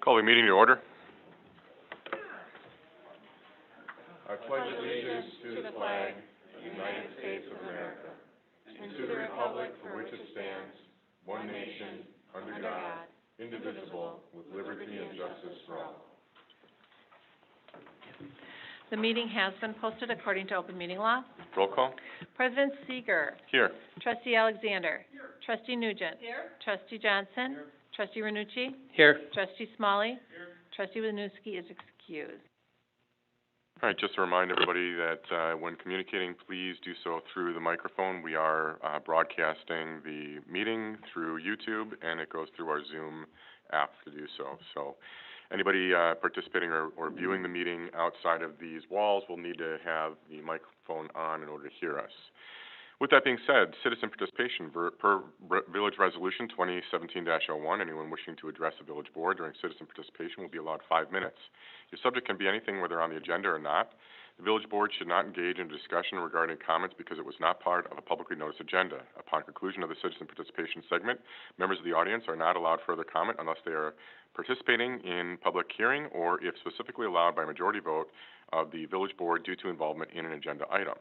Call the meeting to order. I pledge allegiance to the flag of the United States of America and to the republic for which it stands, one nation, under God, indivisible, with liberty and justice for all. The meeting has been posted according to open meeting law. Roll call. President Seeger. Here. Trustee Alexander. Here. Trustee Nugent. Here. Trustee Johnson. Here. Trustee Renucci. Here. Trustee Smalley. Here. Trustee Winooski is excused. All right, just to remind everybody that when communicating, please do so through the microphone. We are broadcasting the meeting through YouTube, and it goes through our Zoom app to do so. So anybody participating or viewing the meeting outside of these walls will need to have the microphone on in order to hear us. With that being said, citizen participation per Village Resolution 2017-01, anyone wishing to address the village board during citizen participation will be allowed 5 minutes. Your subject can be anything, whether on the agenda or not. The village board should not engage in a discussion regarding comments because it was not part of a publicly noticed agenda. Upon conclusion of the citizen participation segment, members of the audience are not allowed further comment unless they are participating in public hearing or if specifically allowed by majority vote of the village board due to involvement in an agenda item.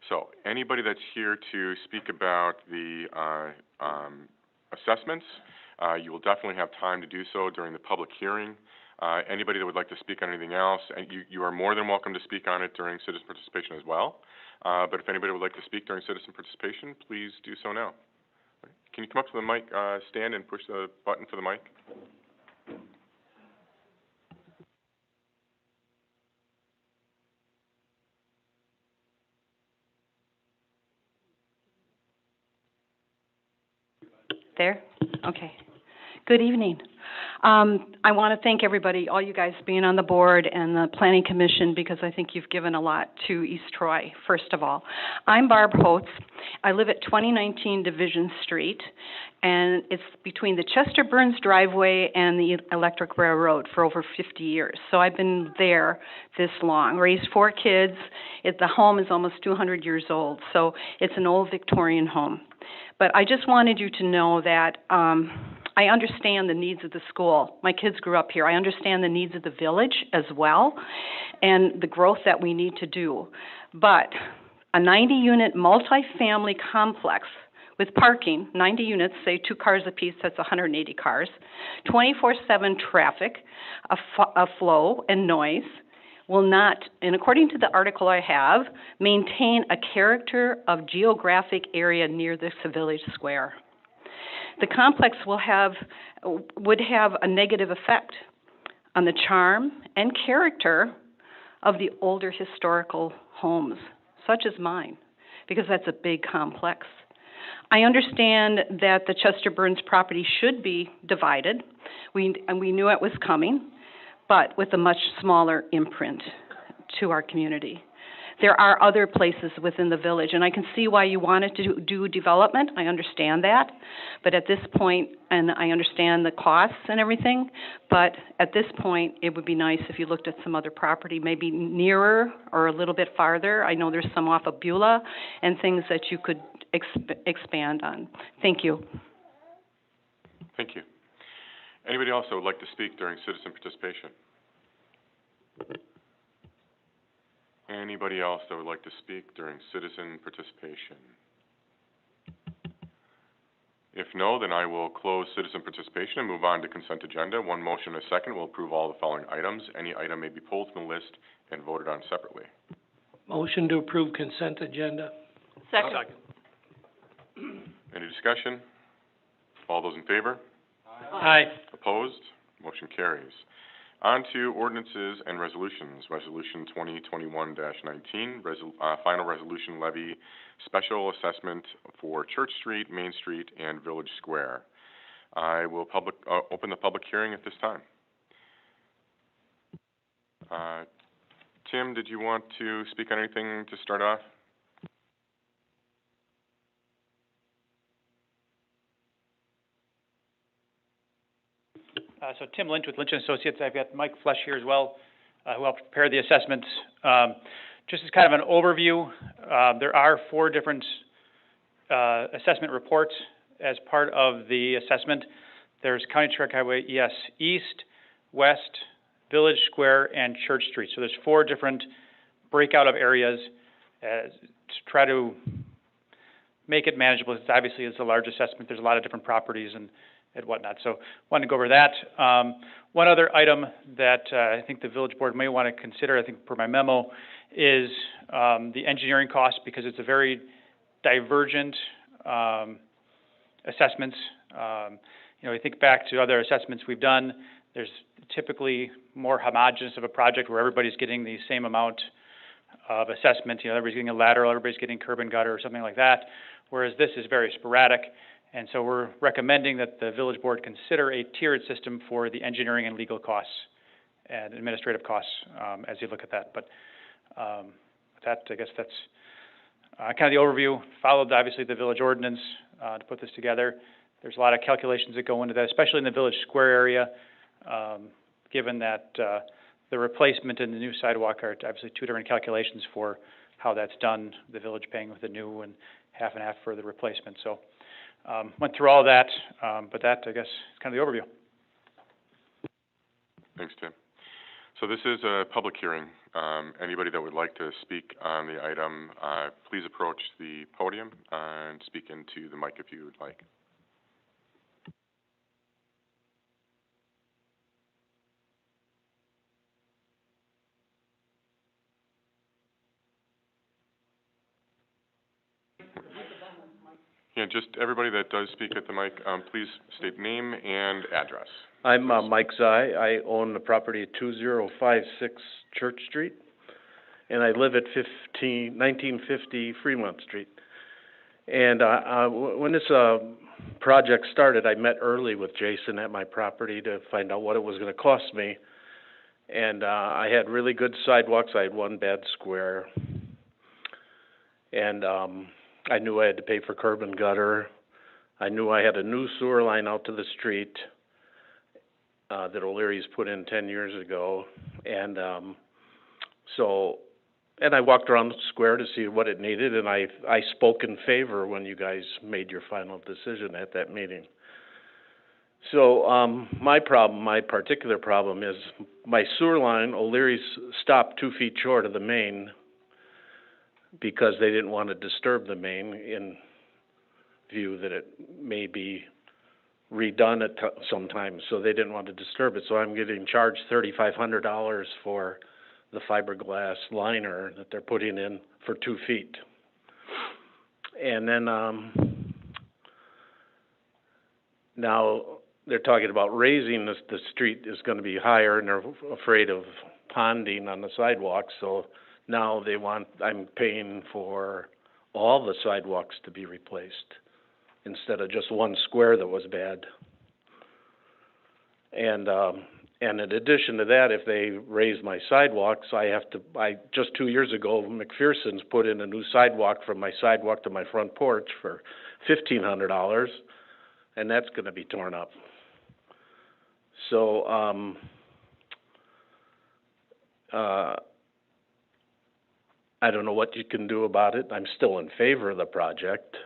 So, anybody that's here to speak about the assessments, you will definitely have time to do so during the public hearing. Anybody that would like to speak on anything else, you are more than welcome to speak on it during citizen participation as well. But if anybody would like to speak during citizen participation, please do so now. Can you come up to the mic stand and push the button for the mic? There? Okay. Good evening. I want to thank everybody, all you guys being on the board and the Planning Commission, because I think you've given a lot to East Troy, first of all. I'm Barb Holtz. I live at 2019 Division Street, and it's between the Chester Burns driveway and the Electric Railroad for over 50 years. So I've been there this long, raised 4 kids. The home is almost 200 years old, so it's an old Victorian home. But I just wanted you to know that I understand the needs of the school. My kids grew up here. I understand the needs of the village as well and the growth that we need to do. But a 90-unit multifamily complex with parking, 90 units, say 2 cars apiece, that's 180 cars, 24/7 traffic, a flow and noise, will not, and according to the article I have, maintain a character of geographic area near the village square. The complex would have a negative effect on the charm and character of the older historical homes, such as mine, because that's a big complex. I understand that the Chester Burns property should be divided, and we knew it was coming, but with a much smaller imprint to our community. There are other places within the village, and I can see why you wanted to do development. I understand that, but at this point, and I understand the costs and everything, but at this point, it would be nice if you looked at some other property, maybe nearer or a little bit farther. I know there's some off of Beulah and things that you could expand on. Thank you. Thank you. Anybody else that would like to speak during citizen participation? Anybody else that would like to speak during citizen participation? If no, then I will close citizen participation and move on to consent agenda. One motion and a second will approve all the following items. Any item may be pulled from the list and voted on separately. Motion to approve consent agenda. Second. Any discussion? All those in favor? Aye. Opposed? Motion carries. On to ordinances and resolutions. Resolution 2021-19, final resolution levy special assessment for Church Street, Main Street, and Village Square. I will open the public hearing at this time. Tim, did you want to speak on anything to start off? So Tim Lynch with Lynch & Associates. I've got Mike Flesh here as well, who helped prepare the assessments. Just as kind of an overview, there are 4 different assessment reports as part of the assessment. There's County Track Highway ES East, West, Village Square, and Church Street. So there's 4 different breakout of areas to try to make it manageable. It's obviously, it's a large assessment. There's a lot of different properties and whatnot. So wanted to go over that. One other item that I think the village board may want to consider, I think per my memo, is the engineering cost, because it's a very divergent assessments. You know, I think back to other assessments we've done, there's typically more homogeneous of a project where everybody's getting the same amount of assessment. You know, everybody's getting a lateral, everybody's getting curb and gutter or something like that, whereas this is very sporadic. And so we're recommending that the village board consider a tiered system for the engineering and legal costs and administrative costs as you look at that. But with that, I guess that's kind of the overview. Followed obviously the village ordinance to put this together. There's a lot of calculations that go into that, especially in the Village Square area, given that the replacement and the new sidewalk are obviously 2 different calculations for how that's done, the village paying with the new and half for the replacement. So went through all that, but that, I guess, is kind of the overview. Thanks, Tim. So this is a public hearing. Anybody that would like to speak on the item, please approach the podium and speak into the mic if you would like. Yeah, just everybody that does speak at the mic, please state name and address. I'm Mike Zai. I own the property at 2056 Church Street, and I live at 1950 Fremont Street. And when this project started, I met early with Jason at my property to find out what it was going to cost me. And I had really good sidewalks. I had one bad square. And I knew I had to pay for curb and gutter. I knew I had a new sewer line out to the street that O'Leary's put in 10 years ago. And and I walked around the square to see what it needed, and I spoke in favor when you guys made your final decision at that meeting. So my particular problem is my sewer line, O'Leary's stopped 2 feet short of the main because they didn't want to disturb the main in view that it may be redone at sometimes, so they didn't want to disturb it. So I'm getting charged $3,500 for the fiberglass liner that they're putting in for 2 feet. And then now they're talking about raising the street is going to be higher, and they're afraid of ponding on the sidewalk. So now I'm paying for all the sidewalks to be replaced instead of just one square that was bad. And in addition to that, if they raise my sidewalks, just 2 years ago, McPherson's put in a new sidewalk from my sidewalk to my front porch for $1,500, and that's going to be torn up. So I don't know what you can do about it. I'm still in favor of the project.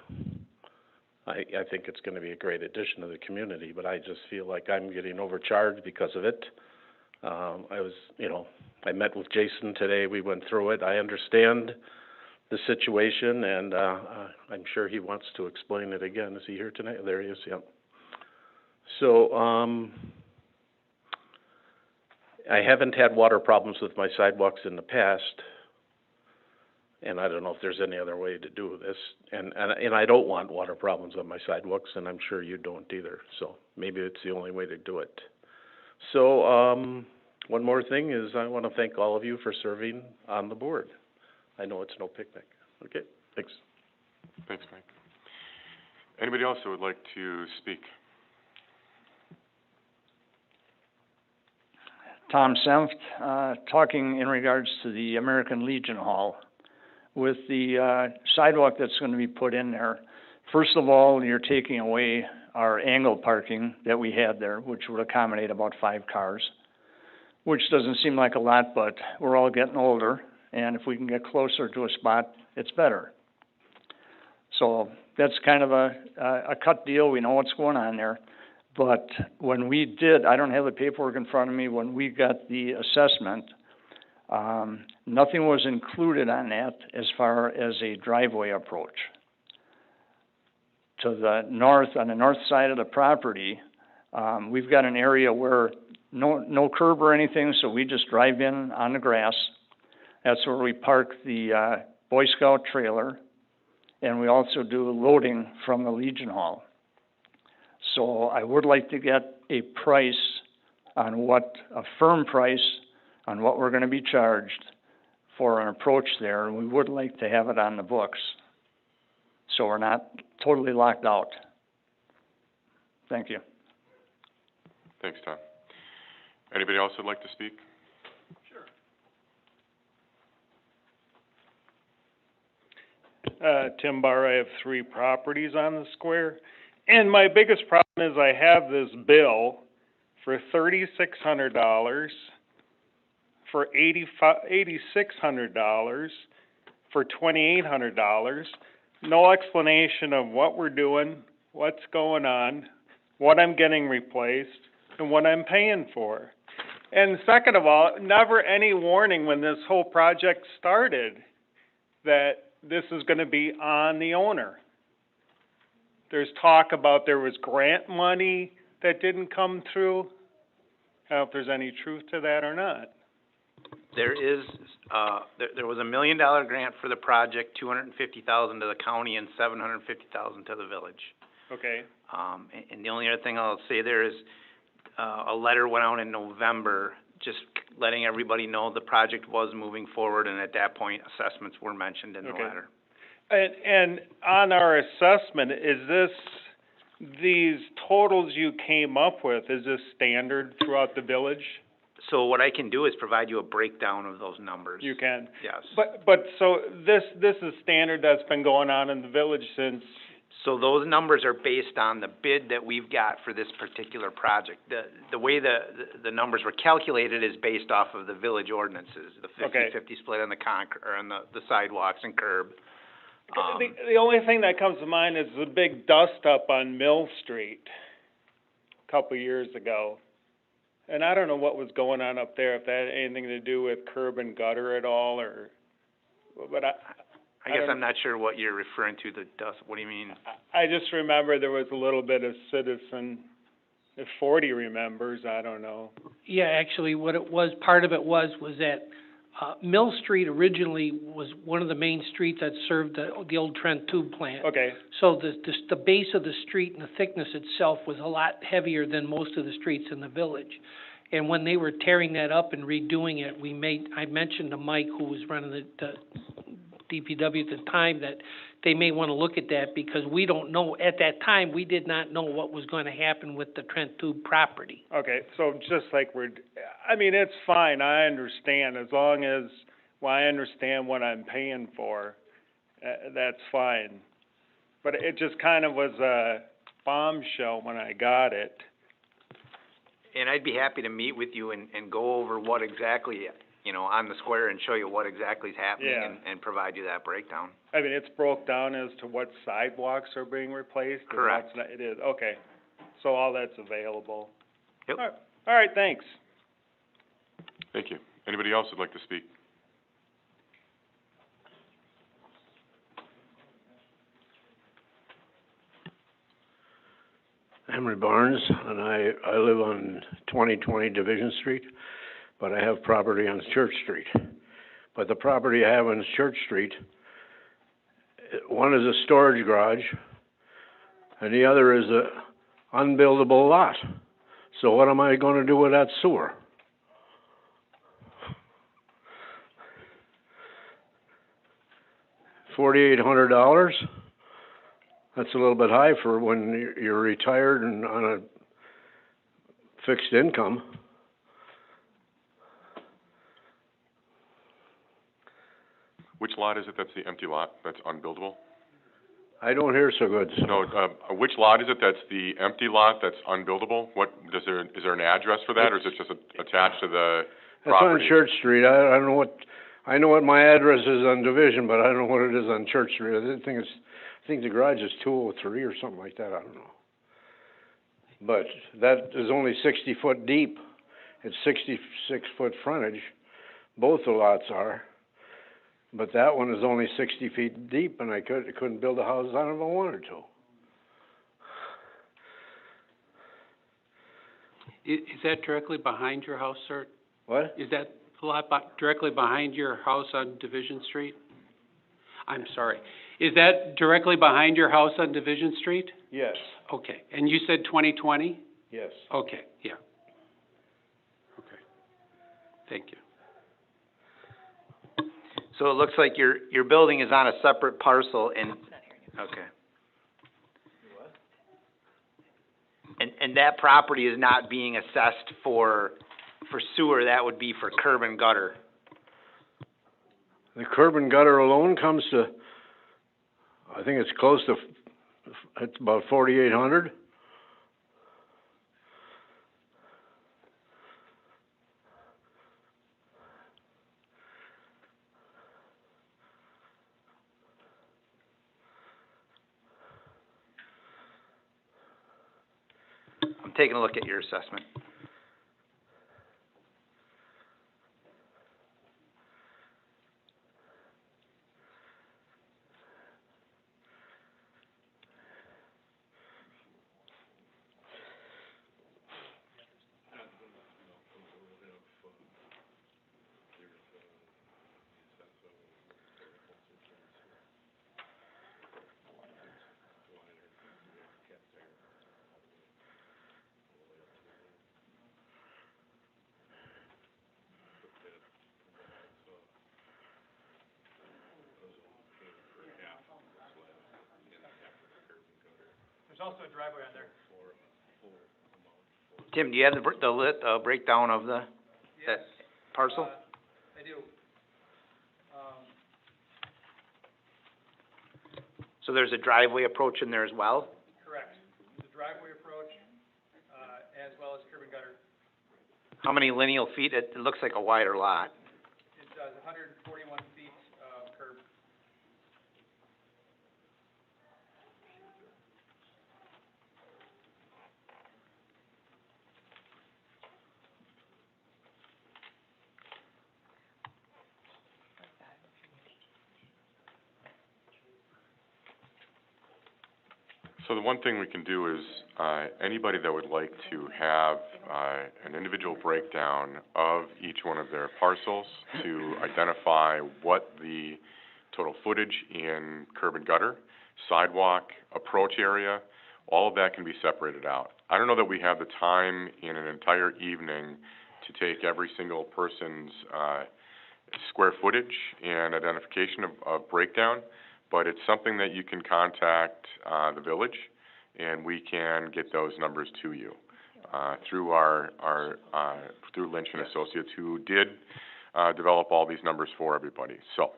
I think it's going to be a great addition to the community, but I just feel like I'm getting overcharged because of it. I met with Jason today. We went through it. I understand the situation, and I'm sure he wants to explain it again. Is he here tonight? There he is, yep. So I haven't had water problems with my sidewalks in the past, and I don't know if there's any other way to do this. And I don't want water problems on my sidewalks, and I'm sure you don't either. So maybe it's the only way to do it. So one more thing is I want to thank all of you for serving on the board. I know it's no picnic. Okay, thanks. Thanks, Mike. Anybody else who would like to speak? Tom Senft, talking in regards to the American Legion Hall. With the sidewalk that's going to be put in there, first of all, you're taking away our angle parking that we had there, which would accommodate about 5 cars, which doesn't seem like a lot, but we're all getting older, and if we can get closer to a spot, it's better. So that's kind of a cut deal. We know what's going on there. But when we did, I don't have the paperwork in front of me, when we got the assessment, nothing was included on that as far as a driveway approach. To the north, on the north side of the property, we've got an area where no curb or anything, so we just drive in on the grass. That's where we park the Boy Scout trailer, and we also do loading from the Legion Hall. So I would like to get a price on a firm price on what we're gonna be charged for an approach there, and we would like to have it on the books, so we're not totally locked out. Thank you. Thanks, Tom. Anybody else would like to speak? Tim Barr, I have 3 properties on the square, and my biggest problem is I have this bill for $3,600, for $8,600, for $2,800. No explanation of what we're doing, what's going on, what I'm getting replaced, and what I'm paying for. And second of all, never any warning when this whole project started that this is going to be on the owner. There's talk about there was grant money that didn't come through. I don't know if there's any truth to that or not. There is, there was $1 million grant for the project, $250,000 to the county and $750,000 to the village. Okay. And the only other thing I'll say there is, a letter went out in November, just letting everybody know the project was moving forward, and at that point, assessments were mentioned in the letter. And on our assessment, is these totals you came up with, is this standard throughout the village? So what I can do is provide you a breakdown of those numbers. You can? Yes. But so this is standard that's been going on in the village since? So those numbers are based on the bid that we've got for this particular project. The way the numbers were calculated is based off of the village ordinances, the 50-50 split on the the sidewalks and curb. The only thing that comes to mind is the big dust up on Mill Street a couple years ago. And I don't know what was going on up there, if that had anything to do with curb and gutter at all, but I guess I'm not sure what you're referring to, the dust. What do you mean? I just remember there was a little bit of citizen, if 40 remembers, I don't know. Yeah, actually, what it was, part of it was that Mill Street originally was one of the main streets that served the old Trent tube plant. Okay. So the base of the street and the thickness itself was a lot heavier than most of the streets in the village. And when they were tearing that up and redoing it, I mentioned to Mike, who was running the DPW at the time, that they may want to look at that, because we don't know, at that time, we did not know what was going to happen with the Trent tube property. Okay, so just like it's fine, I understand, as long as, I understand what I'm paying for, that's fine. But it just kind of was a bombshell when I got it. And I'd be happy to meet with you and go over what exactly, on the square, and show you what exactly is happening, and provide you that breakdown. It's broke down as to what sidewalks are being replaced? Correct. It is, okay. So all that's available. Yep. All right, thanks. Thank you. Anybody else would like to speak? Henry Barnes, and I live on 2020 Division Street, but I have property on Church Street. But the property I have on Church Street, one is a storage garage, and the other is a unbuildable lot. So what am I going to do with that sewer? $4,800? That's a little bit high for when you're retired and on a fixed income. Which lot is it that's the empty lot, that's unbuildable? I don't hear so good. So. No, which lot is it that's the empty lot that's unbuildable? Is there an address for that, or is it just attached to the property? That's on Church Street. I don't know what, I know what my address is on Division, but I don't know what it is on Church Street. I think the garage is 203 or something like that, I don't know. but that is only 60 foot deep. It's 66 foot frontage, both the lots are. But that one is only 60 feet deep, and I couldn't build a house on it if I wanted to. Is that directly behind your house, sir? What? Is that lot directly behind your house on Division Street? I'm sorry. Is that directly behind your house on Division Street? Yes, Okay. And you said 2020? yes. Okay, yeah. Okay. Thank you. So it looks like your building is on a separate parcel and, okay. And that property is not being assessed for sewer, that would be for curb and gutter. The curb and gutter alone comes to, I think it's close to, it's about 4,800. I'm taking a look at your assessment. There's also a driveway on there. Tim, do you have the breakdown of that parcel? I do. So there's a driveway approach in there as well? Correct. The driveway approach, as well as curb and gutter. How many lineal feet? It looks like a wider lot. It does 141 feet of curb. So the one thing we can do is, anybody that would like to have, an individual breakdown of each one of their parcels to identify what the total footage in curb and gutter, sidewalk, approach area, all of that can be separated out. I don't know that we have the time in an entire evening to take every single person's, square footage and identification of breakdown, but it's something that you can contact, the village, and we can get those numbers to you, through through Lynch and Associates, who did, develop all these numbers for everybody. So,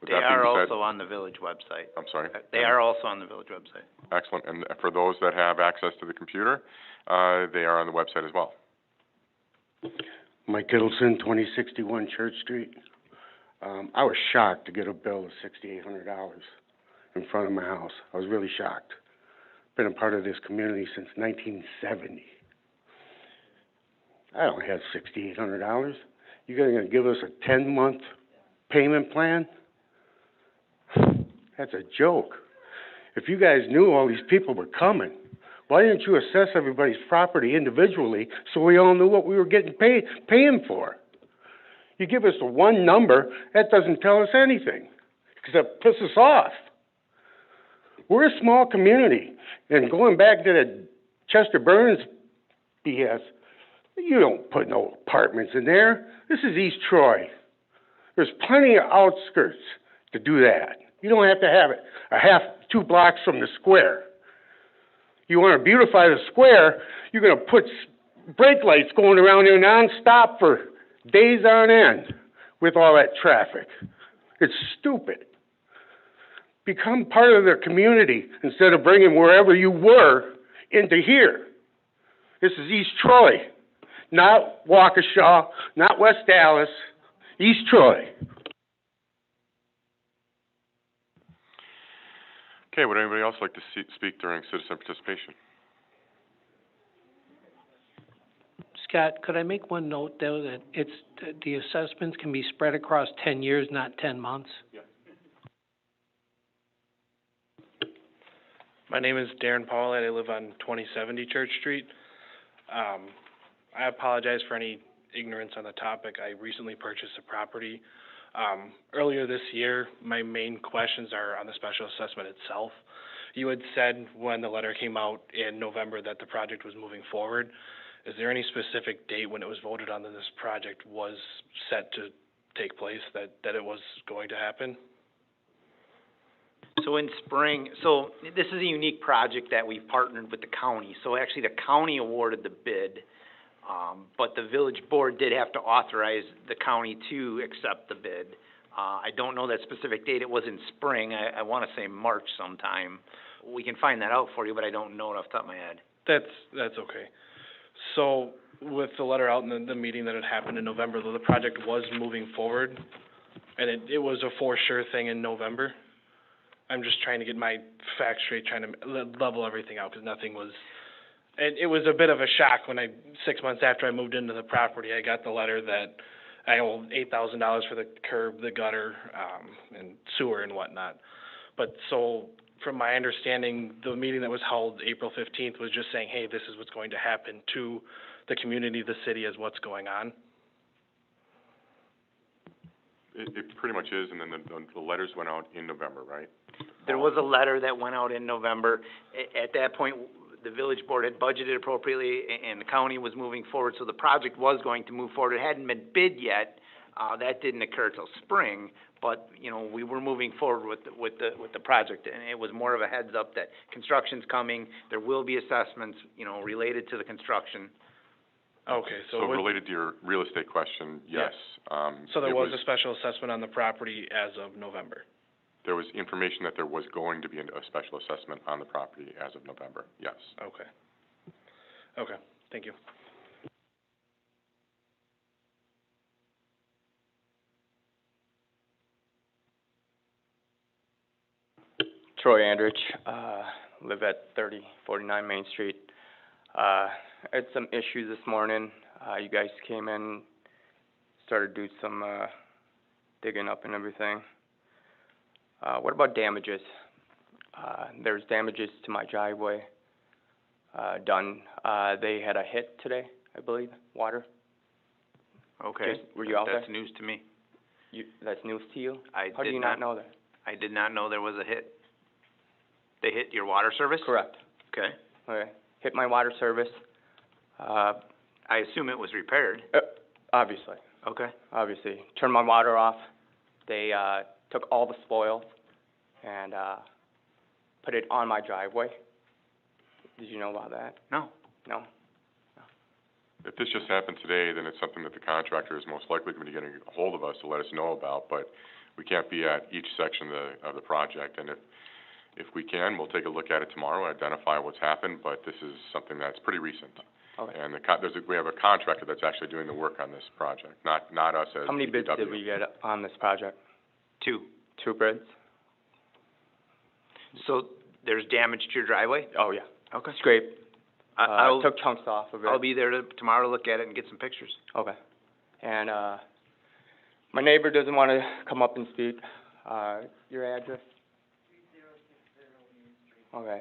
with They that being are said, also on the village website. I'm sorry? They are also on the village website. Excellent, and for those that have access to the computer, they are on the website as well. Mike Kittleson, 2061 Church Street. I was shocked to get a bill of $6,800 in front of my house. I was really shocked. Been a part of this community since 1970. I don't have $6,800. You guys are going to give us a 10-month payment plan? That's a joke. If you guys knew all these people were coming, why didn't you assess everybody's property individually so we all knew what we were paying for? You give us the one number, that doesn't tell us anything, except piss us off. We're a small community, and going back to the Chester Burns BS, you don't put no apartments in there. This is East Troy. There's plenty of outskirts to do that. You don't have to have it 2 blocks from the square. You want to beautify the square, you're going to put brake lights going around there nonstop for days on end with all that traffic. It's stupid. Become part of the community instead of bringing wherever you were into here. This is East Troy, not Waukesha, not West Dallas, East Troy. Okay, would anybody else like to speak during citizen participation? Scott, could I make one note, though, that it's, the assessments can be spread across 10 years, not 10 months? My name is Darren Paulette. I live on 2070 Church Street. I apologize for any ignorance on the topic. I recently purchased a property. Earlier this year, my main questions are on the special assessment itself. You had said when the letter came out in November that the project was moving forward. Is there any specific date when it was voted on that this project was set to take place, that it was going to happen? So in spring, so this is a unique project that we've partnered with the county. So actually, the county awarded the bid, but the village board did have to authorize the county to accept the bid. I don't know that specific date. It was in spring. I want to say March sometime. We can find that out for you, but I don't know it off the top of my head. That's okay. So with the letter out and the meeting that had happened in November, though the project was moving forward, and it was a for sure thing in November. I'm just trying to get my facts straight, trying to level everything out, because nothing was, and it was a bit of a shock when 6 months after I moved into the property, I got the letter that I owe $8,000 for the curb, the gutter, and sewer and whatnot. But so, from my understanding, the meeting that was held April 15th was just saying, hey, this is what's going to happen to the community, the city, as what's going on. It pretty much is, and then the letters went out in November, right? There was a letter that went out in November. At that point, the village board had budgeted appropriately, and the county was moving forward, so the project was going to move forward. It hadn't been bid yet. That didn't occur till spring, but, you know, we were moving forward with the project, and it was more of a heads up that construction's coming. There will be assessments, you know, related to the construction. Okay, so related to your real estate question, yes. So there was a special assessment on the property as of November? There was information that there was going to be a special assessment on the property as of November, yes. Okay, thank you. Troy Andrich, live at 3049 Main Street. I had some issues this morning. You guys came in, started doing some digging up and everything. What about damages? There's damages to my driveway done. They had a hit today, I believe, water. Okay. Were you out there? That's news to me. That's news to you? How do you not know that? I did not know there was a hit. They hit your water service? Correct. Okay. Hit my water service. I assume it was repaired. Obviously. Okay. Obviously. Turned my water off. They took all the spoils and put it on my driveway. Did you know about that? No. No? If this just happened today, then it's something that the contractor is most likely going to be getting a hold of us to let us know about, but we can't be at each section of the project, and if we can, we'll take a look at it tomorrow, identify what's happened, but this is something that's pretty recent. Okay. And we have a contractor that's actually doing the work on this project, not us as DPW. How many bids did we get on this project? 2. 2 bids? So there's damage to your driveway? Oh, yeah. Okay. Scrape. I took chunks off of it. I'll be there tomorrow to look at it and get some pictures. Okay. And my neighbor doesn't want to come up and speak. Your address? 3060 Main Street. Okay.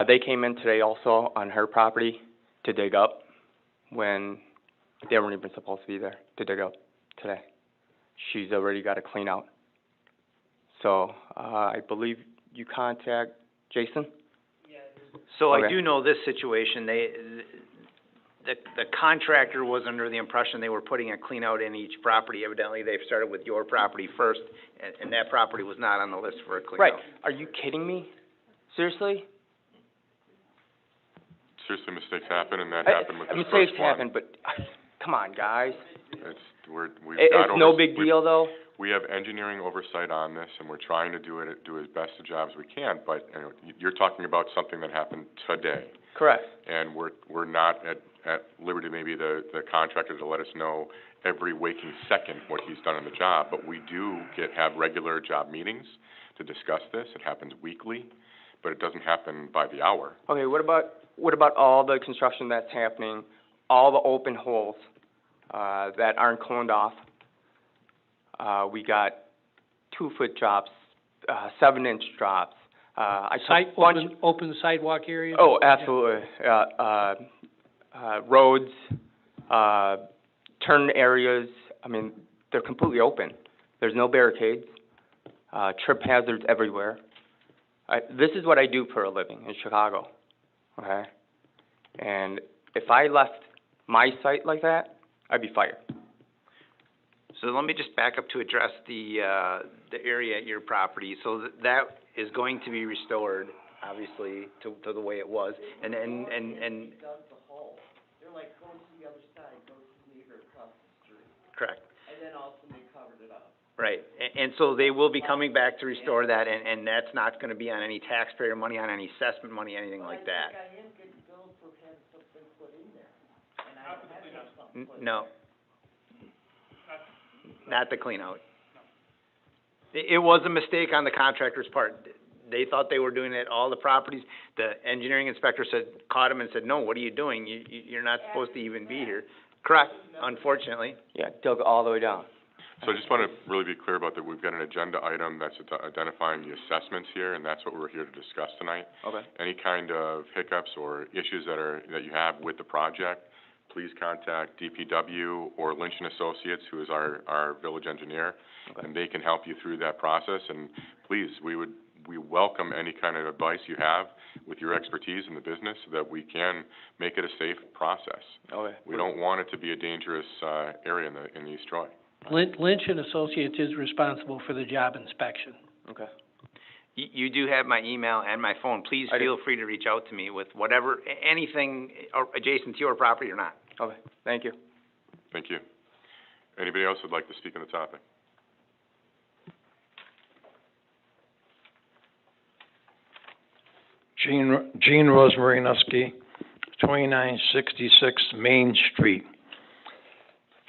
They came in today also on her property to dig up when they weren't even supposed to be there to dig up today. She's already got to clean out. So I believe you contact Jason? So Okay. I do know this situation. The contractor was under the impression they were putting a clean out in each property. Evidently, they've started with your property first, and that property was not on the list for a clean out. Right. Are you kidding me? Seriously? Seriously, mistakes happen, and that happened with this first Mistakes one. happen, but come on, guys. It's no big deal, though. We have engineering oversight on this, and we're trying to do as best a job as we can, but you're talking about something that happened today. Correct. And we're not at liberty, maybe the contractor, to let us know every waking second what he's done on the job, but we do have regular job meetings to discuss this. It happens weekly, but it doesn't happen by the hour. Okay, what about all the construction that's happening all the open holes, that aren't coned off. We got 2-foot drops, 7-inch drops. I took a bunch. Open sidewalk areas? Oh, absolutely. Roads, turn areas, I mean, they're completely open. There's no barricades, trip hazards everywhere. This is what I do for a living in Chicago, okay? And if I left my site like that, I'd be fired. So let me just back up to address the area at your property. So that is going to be restored, obviously, to the way it was, and Dug the hole. They're like, go to the other side, go to the neighbor across the street. correct. And then also they covered it up. Right, and so they will be coming back to restore that, and that's not gonna be on any taxpayer money, on any assessment money, anything like that. I am getting billed for having something put in there, and I don't have something put in. No. Not the clean out. It was a mistake on the contractor's part. They thought they were doing it all the properties. The engineering inspector caught him and said, no, what are you doing? You're not supposed to even be here. Correct, unfortunately. Yeah, dug all the way down. So I just want to really be clear about that. We've got an agenda item that's identifying the assessments here, and that's what we're here to discuss tonight. Okay. Any kind of hiccups or issues that you have with the project, please contact DPW or Lynch and Associates, who is our village engineer, and they can help you through that process. And please, we welcome any kind of advice you have with your expertise in the business so that we can make it a safe process. Okay. We don't want it to be a dangerous area in East Troy. Lynch and Associates is responsible for the job inspection. Okay. You do have my email and my phone. Please feel free to reach out to me with whatever, anything adjacent to your property or not. Okay, thank you. Thank you. Anybody else would like to speak on the topic? Gene Rosemarinowski, 2966 Main Street.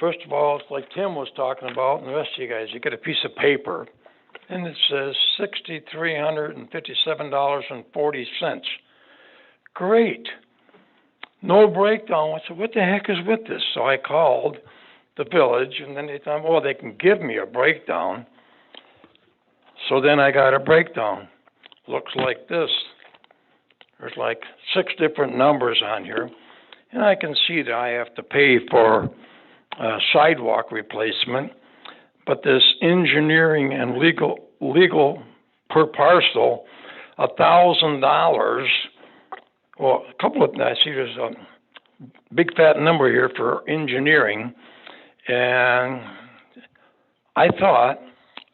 First of all, it's like Tim was talking about, and the rest of you guys, you get a piece of paper, and it says $6,357.40. Great. No breakdown. I said, what the heck is with this? So I called the village, and then they thought, oh, they can give me a breakdown. So then I got a breakdown. Looks like this. There's like 6 different numbers on here, and I can see that I have to pay for sidewalk replacement, but this engineering and legal per parcel, $1,000. Well, a couple of, I see there's a big fat number here for engineering, and I thought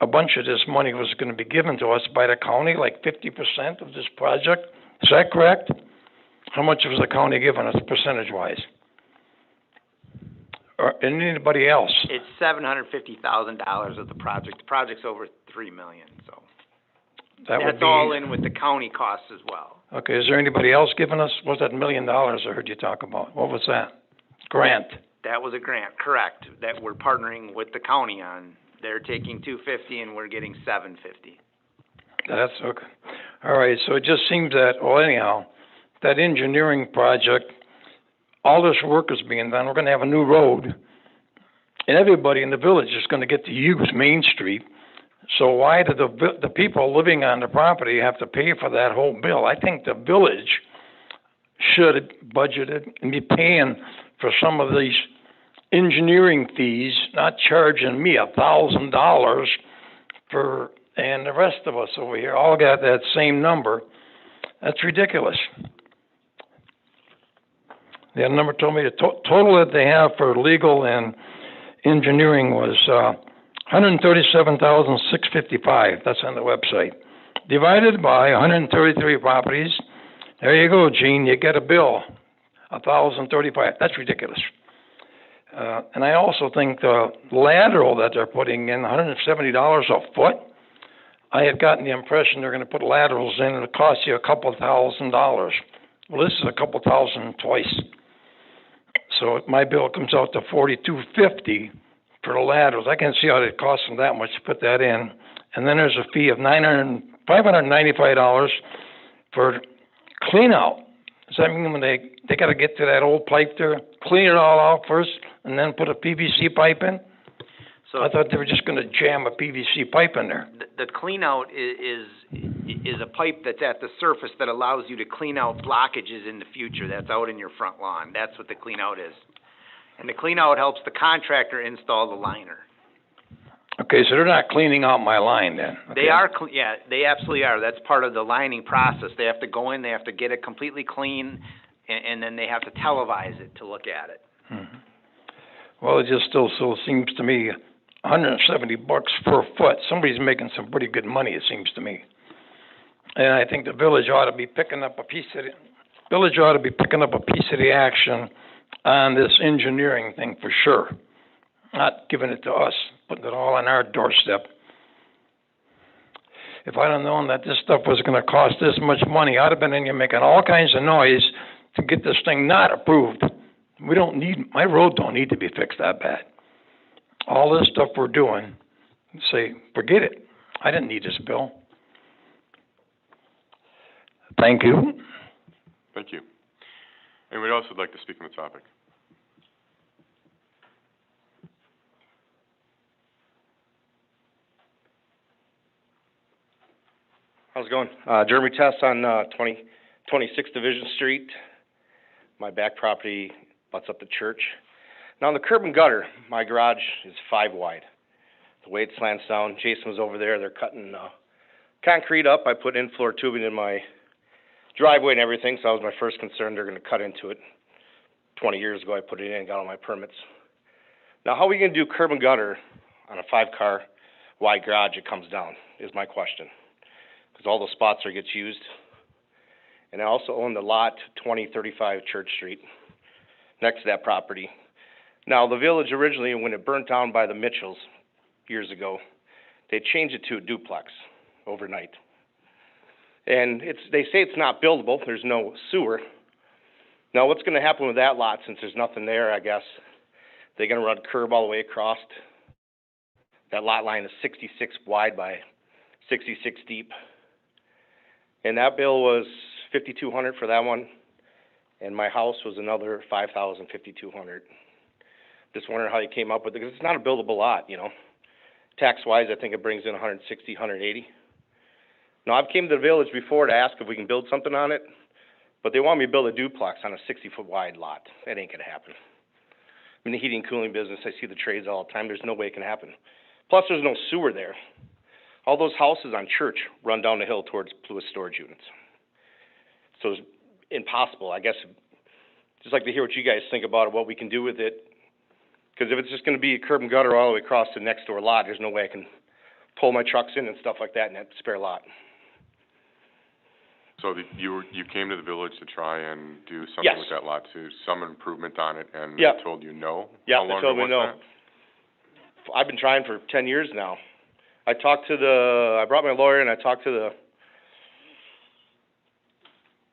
a bunch of this money was going to be given to us by the county, like 50% of this project. Is that correct? How much was the county giving us percentage-wise? Or anybody else? It's $750,000 of the project. The project's over $3 million, so. That's all in with the county costs as well. Okay, is there anybody else giving us, what's that $1 million I heard you talk about? What was that? Grant? That was a grant, correct, that we're partnering with the county on. They're taking $250 and we're getting $750. That's okay. All right, so it just seems that, well, anyhow, that engineering project, all this work is being done. We're going to have a new road, and everybody in the village is going to get to use Main Street. So why do the people living on the property have to pay for that whole bill? I think the village should budget it and be paying for some of these engineering fees, not charging me $1,000 for, and the rest of us over here all got that same number. That's ridiculous. The number told me the total that they have for legal and engineering was $137,655. That's on the website. Divided by 133 properties. There you go, Gene. You get a bill, $1,035. That's ridiculous. And I also think the lateral that they're putting in, $170 a foot. I had gotten the impression they're going to put laterals in and it'll cost you a couple $1,000. Well, this is a couple thousand twice. So my bill comes out to $4,250 for the laterals. I can see how it costs them that much to put that in. And then there's a fee of $595 for clean out. Does that mean when they gotta get to that old pipe there, clean it all out first, and then put a PVC pipe in? So I thought they were just gonna jam a PVC pipe in there. the clean out is a pipe that's at the surface that allows you to clean out blockages in the future that's out in your front lawn. That's what the clean out is. And the clean out helps the contractor install the liner. Okay, so they're not cleaning out my line then? They are, yeah, they absolutely are. That's part of the lining process. They have to go in, they have to get it completely clean, and then they have to televise it to look at it. Mm-hmm. Well, it just still seems to me, $170 per foot. Somebody's making some pretty good money, it seems to me. And I think the village ought to be picking up a piece of the action on this engineering thing for sure. Not giving it to us, putting it all on our doorstep. If I'd have known that this stuff was gonna cost this much money, I'd have been in here making all kinds of noise to get this thing not approved. My road don't need to be fixed that bad. All this stuff we're doing, say, forget it. I didn't need this bill. Thank you. Thank you. Anybody else would like to speak on the topic? How's it going? Jeremy Tess on 26th Division Street. My back property butts up the church. Now, on the curb and gutter, my garage is 5 wide. The way it slants down, Jason was over there. They're cutting concrete up. I put in-floor tubing in my driveway and everything, so that was my first concern. They're going to cut into it. 20 years ago, I put it in, got all my permits. Now, how are we going to do curb and gutter on a 5-car wide garage that comes down is my question. Because all those spots are gets used. And I also own the lot 2035 Church Street next to that property. Now, the village originally, when it burnt down by the Mitchells years ago, they changed it to a duplex overnight. And they say it's not buildable, there's no sewer. Now, what's going to happen with that lot, since there's nothing there, I guess, they're going to run curb all the way across. That lot line is 66 wide by 66 deep. And that bill was $5,200 for that one, and my house was another $5,000, $5,200. Just wondering how you came up with it, because it's not a buildable lot, you know. Tax-wise, I think it brings in $160, $180. Now, I've came to the village before to ask if we can build something on it, but they want me to build a duplex on a 60-foot wide lot. That ain't gonna happen. I'm in the heating and cooling business. I see the trades all the time. There's no way it can happen. Plus, there's no sewer there. All those houses on Church run down the hill towards Lewis storage units. So it's impossible. I guess, just like to hear what you guys think about it, what we can do with it. Because if it's just going to be a curb and gutter all the way across the next door lot, there's no way I can pull my trucks in and stuff like that in that spare lot. So you came to the village to try and do something Yes. with that lot, to some improvement on it, and Yeah. they told you no? Yeah, How they long told ago me no. was that? I've been trying for 10 years now. I brought my lawyer and I talked to the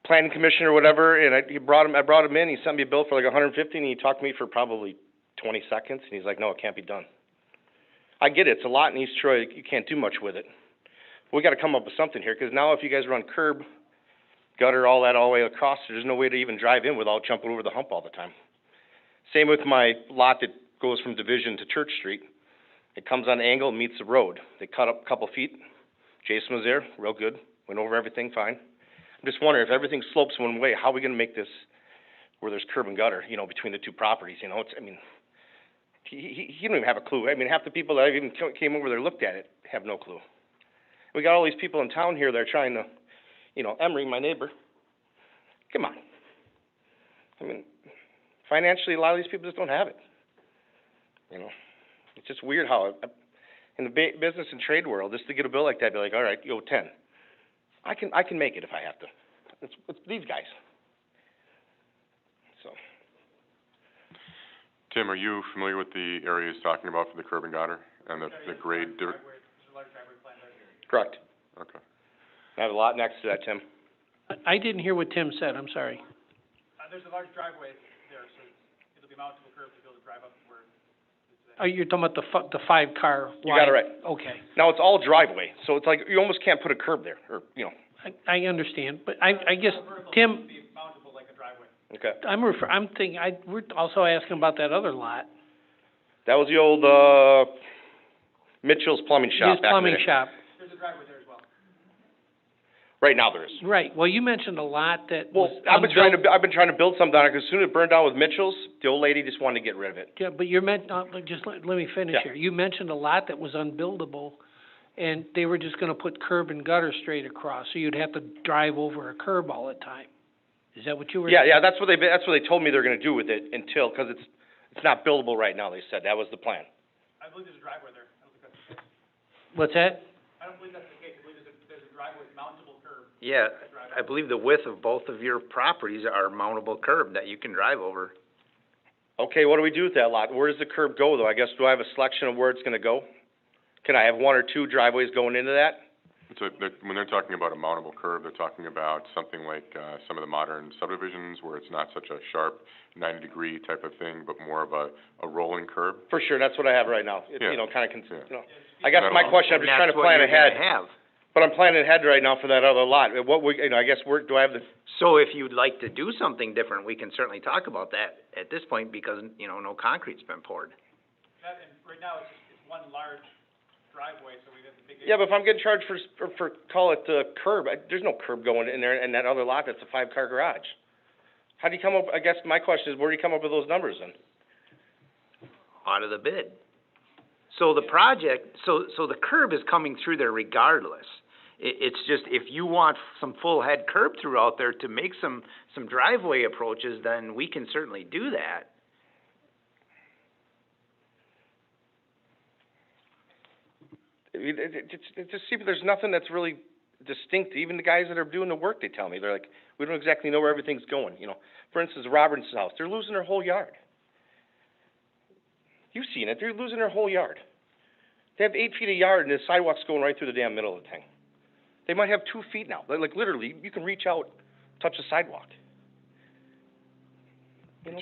planning commissioner or whatever, and I brought him in, he sent me a bill for like $150, and he talked to me for probably 20 seconds, and he's like, no, it can't be done. I get it, it's a lot in East Troy, you can't do much with it. We gotta come up with something here, because now if you guys run curb, gutter, all the way across, there's no way to even drive in without jumping over the hump all the time. Same with my lot that goes from Division to Church Street. It comes on an angle and meets the road. They cut up a couple feet. Jason was there, real good, went over everything fine. I'm just wondering, if everything slopes one way, how are we gonna make this where there's curb and gutter, you know, between the two properties, you know? He don't even have a clue. I mean, half the people that I've even came over there looked at it have no clue. We got all these people in town here that are trying to, you know, Emery, my neighbor, come on. I mean, financially, a lot of these people just don't have it, you know? It's just weird how, in the business and trade world, just to get a bill like that, be like, all right, you owe 10. I can make it if I have to. It's these guys. So. Tim, are you familiar with the area he's talking about for the curb and gutter and the grade? Correct. Okay. I have a lot next to that, Tim. I didn't hear what Tim said, I'm sorry. There's a large driveway there, so it'll be mounted to a curb to be able to drive up where. Oh, you're talking about the 5-car wide? You got it right. Okay. Now, it's all driveway, so it's like, you almost can't put a curb there, or, you know. I understand, but I guess, Tim, Okay. We're also asking about that other lot. That was the old, Mitchell's Plumbing Shop His back in the plumbing day. shop. Right now there is. Right, well, you mentioned a lot that Well, was I've been trying unbuilt- to build something down there, 'cause as soon as it burned down with Mitchell's, the old lady just wanted to get rid of it. Yeah, but you meant, let me finish Yeah. here. You mentioned a lot that was unbuildable, and they were just gonna put curb and gutter straight across, so you'd have to drive over a curb all the time. Is that what you were? Yeah, that's what they told me they're gonna do with it until, 'cause it's not buildable right now, they said. That was the plan. I believe there's a driveway there. I don't think that's the case. What's that? I don't believe that's the case. I believe there's a driveway, mountable curb. Yeah, I believe the width of both of your properties are mountable curb that you can drive over. Okay, what do we do with that lot? Where does the curb go, though? I guess, do I have a selection of where it's gonna go? Can I have one or two driveways going into that? So when they're talking about a mountable curb, they're talking about something like, some of the modern subdivisions where it's not such a sharp 90-degree type of thing, but more of a rolling curb. For sure, that's what I have right now. It's, Yeah. you know, kinda, Yeah. you know. I guess my question, I'm just trying to plan ahead. But I'm planning ahead right now for that other lot. I guess do I have the... So if you'd like to do something different, we can certainly talk about that at this point because, no concrete's been poured. That, and right now it's one large driveway, so we have the big. Yeah, but if I'm getting charged for call it curb, there's no curb going in there in that other lot that's a 5-car garage. How do you come up, I guess my question is, where do you come up with those numbers then? Out of the bid. So the project, so the curb is coming through there regardless. It's just, if you want some full head curb through out there to make some driveway approaches, then we can certainly do that. It's just, see, but there's nothing that's really distinct. Even the guys that are doing the work, they tell me, they're like, we don't exactly know where everything's going, For instance, Robertson's house, they're losing their whole yard. You've seen it, they're losing their whole yard. They have 8 feet of yard and the sidewalk's going right through the damn middle of the thing. They might have 2 feet now, like literally, you can reach out, touch the sidewalk.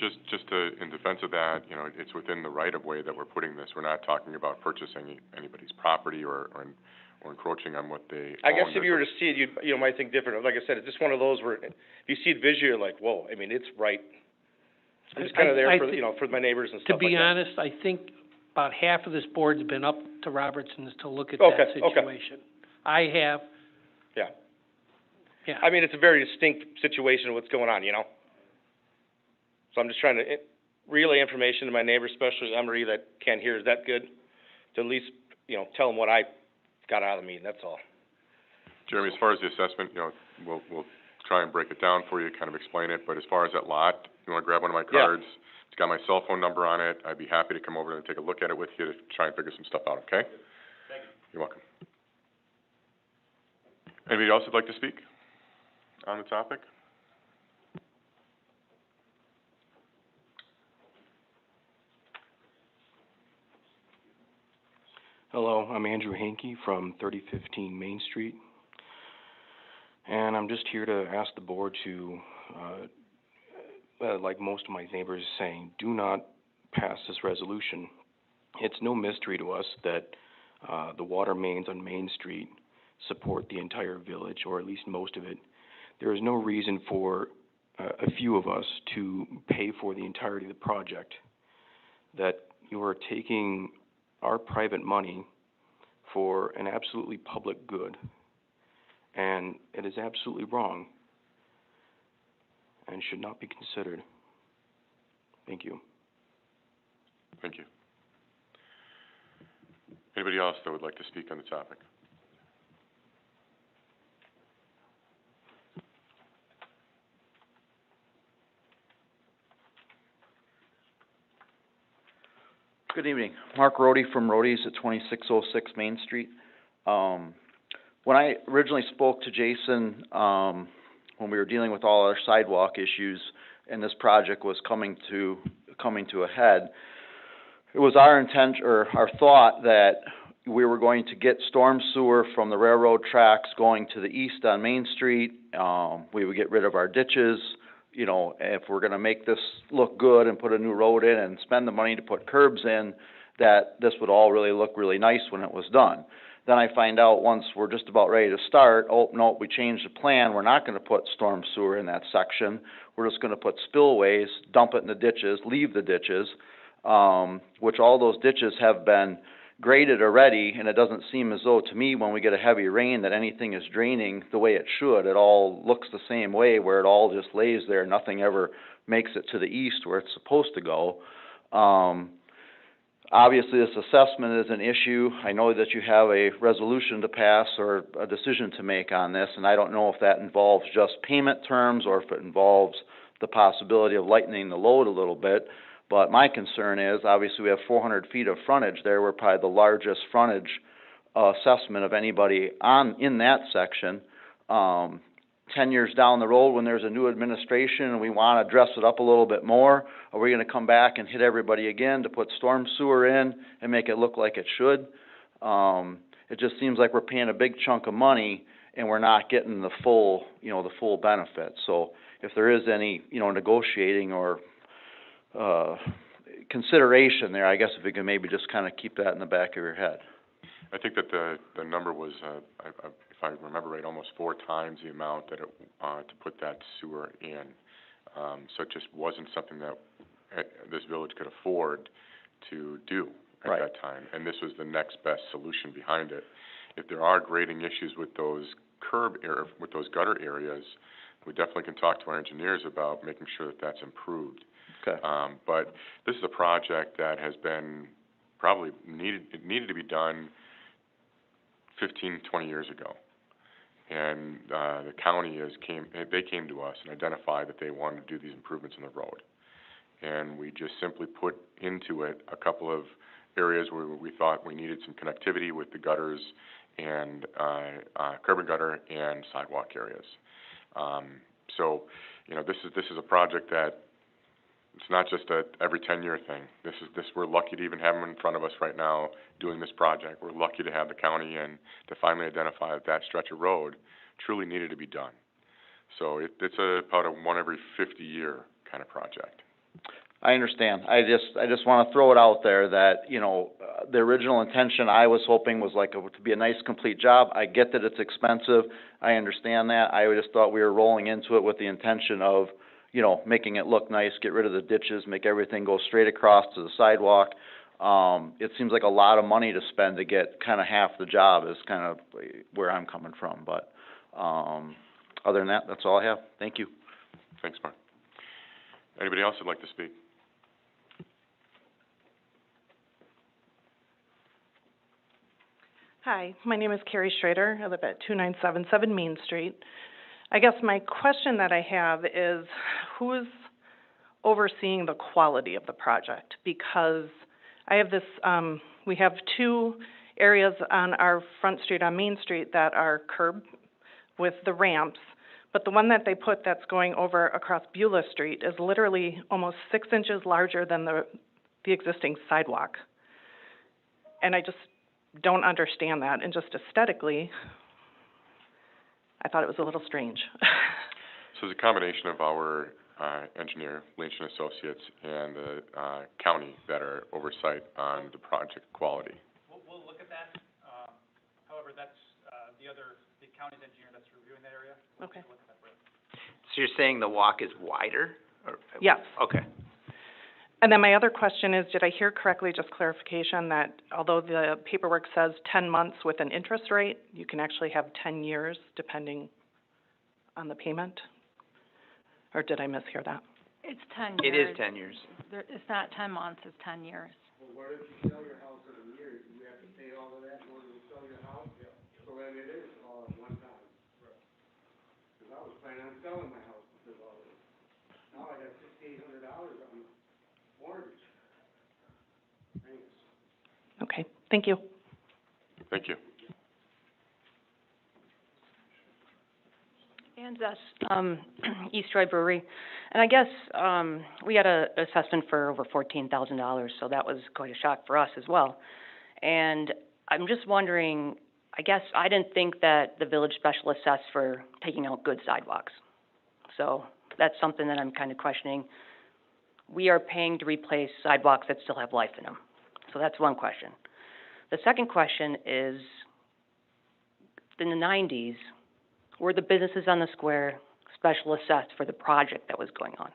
Just in defense of that, it's within the right-of-way that we're putting this. We're not talking about purchasing anybody's property or encroaching on what they own. I guess if you were to see it, you might think different. Like I said, it's just one of those where if you see it visually, you're like, whoa, it's right. I'm just kind of there for my neighbors and stuff like that. To be honest, I think about half of this board's been up to Robertson's to look at that situation. I have. Yeah. Yeah. I mean, it's a very distinct situation of what's going on, So I'm just trying to relay information to my neighbors, especially Emery, that can't hear. Is that good? To at least, tell them what I got out of the meeting, that's all. Jeremy, as far as the assessment, we'll try and break it down for you, kind of explain it, but as far as that lot, you wanna grab one of my cards? It's got my cell phone number on it. I'd be happy to come over and take a look at it with you to try and figure some stuff out, okay? Thank you. You're welcome. Anybody else would like to speak on the topic? Hello, I'm Andrew Hankey from 3015 Main Street, and I'm just here to ask the board to, like most of my neighbors saying, do not pass this resolution. It's no mystery to us that the water mains on Main Street support the entire village, or at least most of it. There is no reason for a few of us to pay for the entirety of the project. That you are taking our private money for an absolutely public good, and it is absolutely wrong and should not be considered. Thank you. Thank you. Anybody else that would like to speak on the topic? Good evening. Mark Rohde from Rohde's at 2606 Main Street. When I originally spoke to Jason, when we were dealing with all our sidewalk issues and this project was coming to a head, it was our intent or our thought that we were going to get storm sewer from the railroad tracks going to the east on Main Street. We would get rid of our ditches. If we're going to make this look good and put a new road in and spend the money to put curbs in, that this would all really look really nice when it was done. Then I find out once we're just about ready to start, oh, no, we changed the plan, we're not gonna put storm sewer in that section. We're just gonna put spillways, dump it in the ditches, leave the ditches, which all those ditches have been graded already, and it doesn't seem as though, to me, when we get a heavy rain, that anything is draining the way it should. It all looks the same way, where it all just lays there, nothing ever makes it to the east where it's supposed to go. Obviously, this assessment is an issue. I know that you have a resolution to pass or a decision to make on this, and I don't know if that involves just payment terms or if it involves the possibility of lightening the load a little bit. But my concern is, obviously, we have 400 feet of frontage there. We're probably the largest frontage assessment of anybody in that section. 10 years down the road, when there's a new administration and we want to dress it up a little bit more, are we going to come back and hit everybody again to put storm sewer in and make it look like it should? It just seems like we're paying a big chunk of money and we're not getting the full, the full benefit. So if there is any, negotiating or consideration there, I guess if we can maybe just kind of keep that in the back of your head. I think that the number was, if I remember right, almost 4 times the amount that to put that sewer in. So it just wasn't something that this village could afford to do at that time. And this was the next best solution behind it. If there are grading issues with those with those gutter areas, we definitely can talk to our engineers about making sure that that's improved. Okay. But this is a project that has been probably needed to be done 15, 20 years ago. And the county came to us and identified that they wanted to do these improvements in the road. And we just simply put into it a couple of areas where we thought we needed some connectivity with the gutters and curb and gutter and sidewalk areas. So, this is a project that it's not just a every 10-year thing. We're lucky to even have them in front of us right now doing this project. We're lucky to have the county in to finally identify that stretch of road truly needed to be done. So it's about a 1 every 50-year kind of project. I understand. I just want to throw it out there that, the original intention I was hoping was to be a nice complete job. I get that it's expensive. I understand that. I just thought we were rolling into it with the intention of, making it look nice, get rid of the ditches, make everything go straight across to the sidewalk. It seems like a lot of money to spend to get kind of half the job is kind of where I'm coming from. But other than that, that's all I have. Thank you. Thanks, Mark. Anybody else would like to speak? Hi, my name is Carrie Schrader. I live at 2977 Main Street. I guess my question that I have is, who's overseeing the quality of the project? Because I have this, we have 2 areas on our front street, on Main Street, that are curb with the ramps, but the one that they put that's going over across Beulah Street is literally almost 6 inches larger than the existing sidewalk. And I just don't understand that, and just aesthetically, I thought it was a little strange. So it's a combination of our engineer, Lynch and Associates, and the county that are oversight on the project quality. We'll look at that. However, that's the county's engineer that's reviewing that area. Okay. We'll look at that for you. So you're saying the walk is wider? Yes. Okay. And then my other question is, did I hear correctly, just clarification, that although the paperwork says 10 months with an interest rate, you can actually have 10 years depending on the payment? Or did I mishear that? It's 10 It years. is 10 years. It's not 10 months, it's 10 years. Well, what if you sell your house in a year? Do you have to pay all of that in order to sell your house? Yeah. So then it is all at one time. Right. Because I was planning on selling my house because all of it. Now I got $6,800 on the mortgage. Thanks. Okay, thank you. Thank you. And East Troy Brewery. And I guess we had a assessment for over $14,000, so that was quite a shock for us as well. And I'm just wondering, I guess I didn't think that the village special assessed for taking out good sidewalks. So that's something that I'm kind of questioning. We are paying to replace sidewalks that still have life in them. So that's one question. The second question is, in the nineties, were the businesses on the square special assessed for the project that was going on,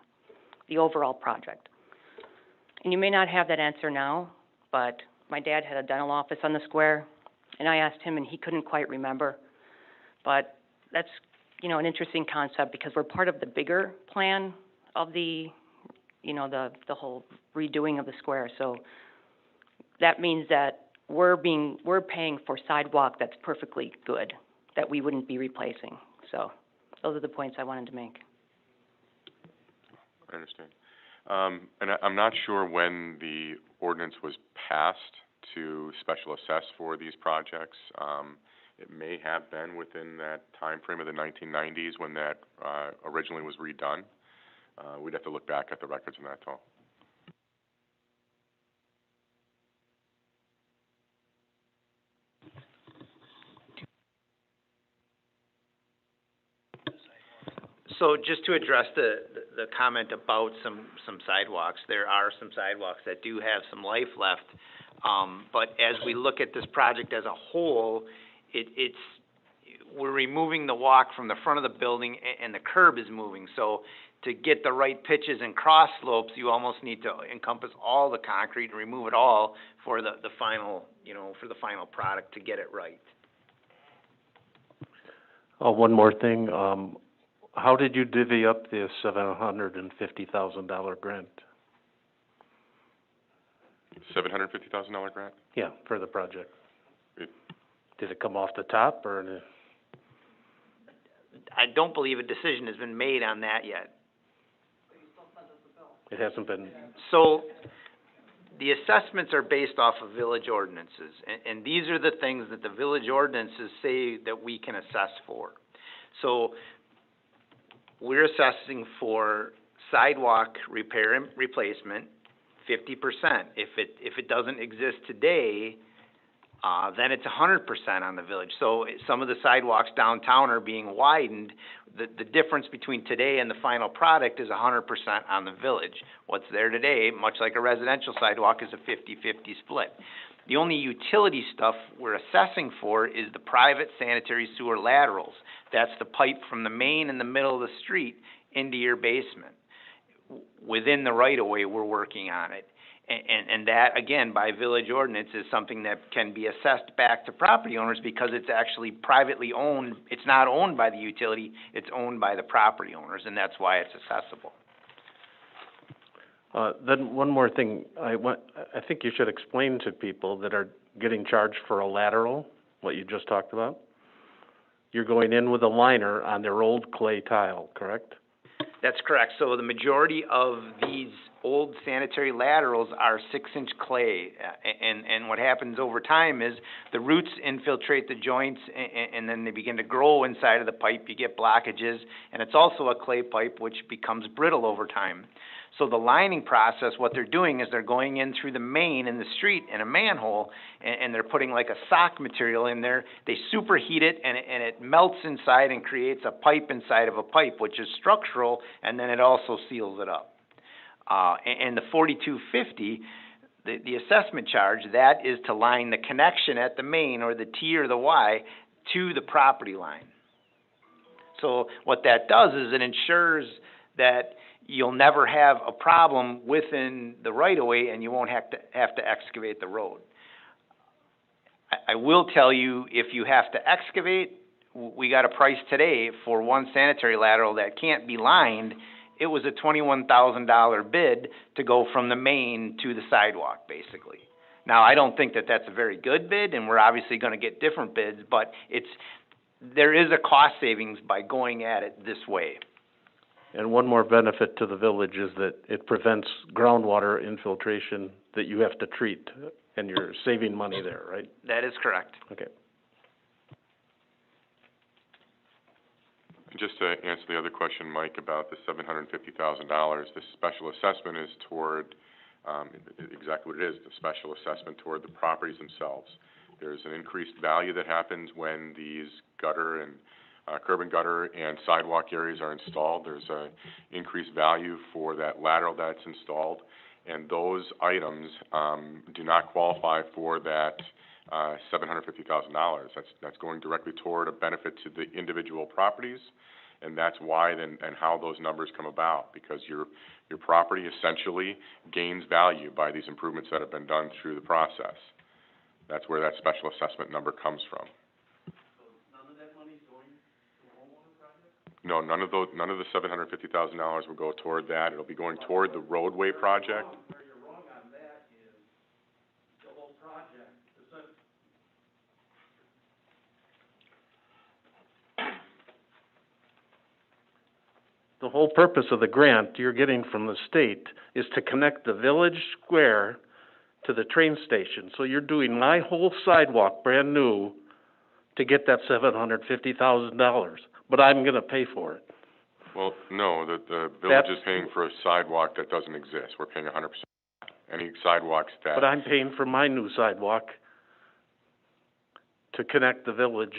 the overall project? And you may not have that answer now, but my dad had a dental office on the square, and I asked him, and he couldn't quite remember. But that's, you know, an interesting concept, because we're part of the bigger plan of the, you know, the whole redoing of the square. So that means that we're paying for sidewalk that's perfectly good, that we wouldn't be replacing. So those are the points I wanted to make. I understand. And I'm not sure when the ordinance was passed to special assess for these projects. It may have been within that time frame of the 1990s when that originally was redone. We'd have to look back at the records on that, though. So just to address the comment about some sidewalks, there are some sidewalks that do have some life left. But as we look at this project as a whole, we're removing the walk from the front of the building, and the curb is moving. So to get the right pitches and cross slopes, you almost need to encompass all the concrete and remove it all for the final, you know, for the final product to get it right. One more thing, how did you divvy up the $750,000 grant? $750,000 grant? Yeah, for the project. It, Did it come off the top, or? I don't believe a decision has been made on that yet. It hasn't been. So the assessments are based off of village ordinances, and these are the things that the village ordinances say that we can assess for. So we're assessing for sidewalk repair and replacement, 50%. If it doesn't exist today, then it's 100% on the village. So some of the sidewalks downtown are being widened. The difference between today and the final product is 100% on the village. What's there today, much like a residential sidewalk, is a 50-50 split. The only utility stuff we're assessing for is the private sanitary sewer laterals. That's the pipe from the main in the middle of the street into your basement. Within the right-of-way, we're working on it. And that, again, by village ordinance, is something that can be assessed back to property owners because it's actually privately owned. It's not owned by the utility, it's owned by the property owners, and that's why it's accessible. Then one more thing, I think you should explain to people that are getting charged for a lateral, what you just talked about. You're going in with a liner on their old clay tile, correct? That's correct. So the majority of these old sanitary laterals are 6-inch clay, and what happens over time is the roots infiltrate the joints, and then they begin to grow inside of the pipe. You get blockages, and it's also a clay pipe which becomes brittle over time. So the lining process, what they're doing is they're going in through the main in the street in a manhole, and they're putting like a sock material in there. They superheat it, and it melts inside and creates a pipe inside of a pipe, which is structural, and then it also seals it up. And the $42.50, the assessment charge, that is to line the connection at the main, or the T or the Y, to the property line. So what that does is it ensures that you'll never have a problem within the right-of-way, and you won't have to excavate the road. I will tell you, if you have to excavate, we got a price today for one sanitary lateral that can't be lined. It was a $21,000 bid to go from the main to the sidewalk, basically. Now, I don't think that that's a very good bid, and we're obviously going to get different bids, but there is a cost savings by going at it this way. And one more benefit to the village is that it prevents groundwater infiltration that you have to treat, and you're saving money there, right? That is correct. Okay. Just to answer the other question, Mike, about the $750,000, the special assessment is toward, exactly what it is, the special assessment toward the properties themselves. There's an increased value that happens when these gutter and curb and gutter and sidewalk areas are installed. There's a increased value for that lateral that's installed, and those items do not qualify for that $750,000. That's going directly toward a benefit to the individual properties, and that's why and how those numbers come about, because your property essentially gains value by these improvements that have been done through the process. That's where that special assessment number comes from. No, none of the $750,000 will go toward that. It'll be going toward the roadway project. Where you're wrong on that is the whole project, the whole purpose of the grant you're getting from the state is to connect the village square to the train station. So you're doing my whole sidewalk brand new to get that $750,000, but I'm gonna pay for it. Well, no, the village is paying for a sidewalk that doesn't exist. We're paying 100%. Any sidewalks that... But I'm paying for my new sidewalk to connect the village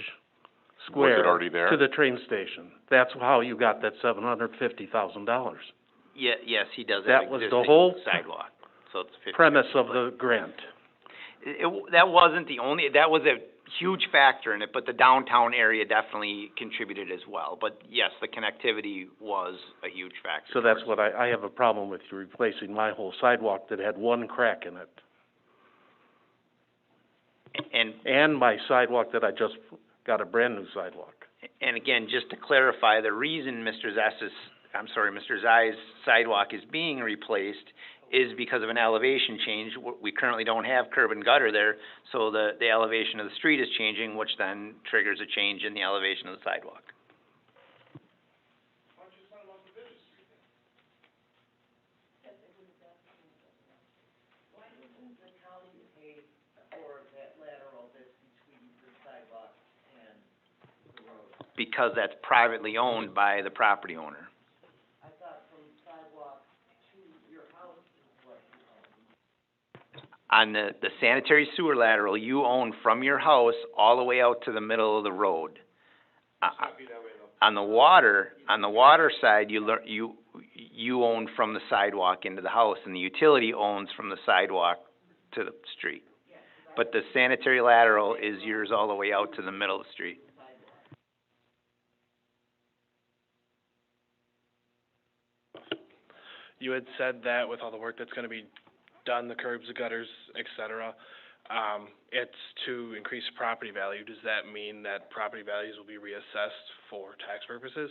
square Was it already there? to the train station. That's how you got that $750,000. Yes, he does That have was the existing whole sidewalk, so it's 50. premise of the grant. That wasn't the only, that was a huge factor in it, but the downtown area definitely contributed as well. But yes, the connectivity was a huge factor. So that's what I have a problem with, you replacing my whole sidewalk that had one crack in it. And my sidewalk that I just got a brand new sidewalk. And again, just to clarify, the reason Mr. Zai's sidewalk is being replaced is because of an elevation change. We currently don't have curb and gutter there, so the elevation of the street is changing, which then triggers a change in the elevation of the sidewalk. Why didn't the county pay for that lateral that's between the sidewalk and the road? Because that's privately owned by the property owner. I thought from sidewalk to your house is what you own. On the sanitary sewer lateral, you own from your house all the way out to the middle of the road. On the water side, you own from the sidewalk into the house, and the utility owns from the sidewalk to the street. But the sanitary lateral is yours all the way out to the middle of the street. You had said that with all the work that's gonna be done, the curbs, the gutters, et cetera, it's to increase property value. Does that mean that property values will be reassessed for tax purposes?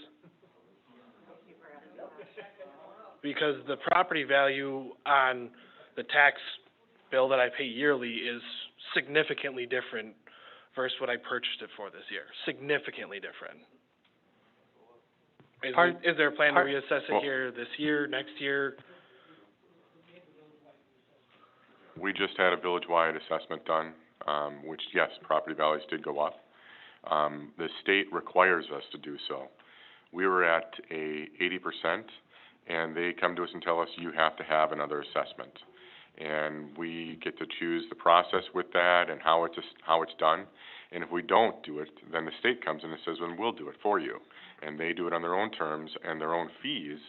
Because the property value on the tax bill that I pay yearly is significantly different versus what I purchased it for this year. Significantly different. Is there a plan to reassess it here this year, next year? We just had a village-wide assessment done, which, yes, property values did go up. The state requires us to do so. We were at 80%, and they come to us and tell us, you have to have another assessment. And we get to choose the process with that and how it's done. And if we don't do it, then the state comes in and says, well, we'll do it for you. And they do it on their own terms and their own fees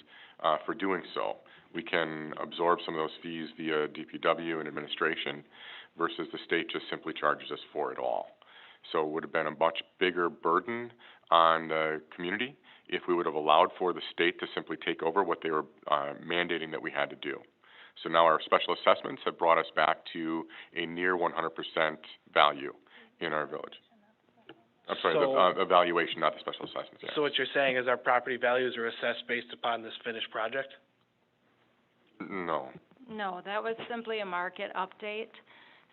for doing so. We can absorb some of those fees via DPW and administration versus the state just simply charges us for it all. So it would have been a much bigger burden on the community if we would have allowed for the state to simply take over what they were mandating that we had to do. So now our special assessments have brought us back to a near 100% value in our village. I'm sorry, the valuation, not the special assessments, yeah. So what you're saying is our property values are assessed based upon this finished project? No, that was simply a market update.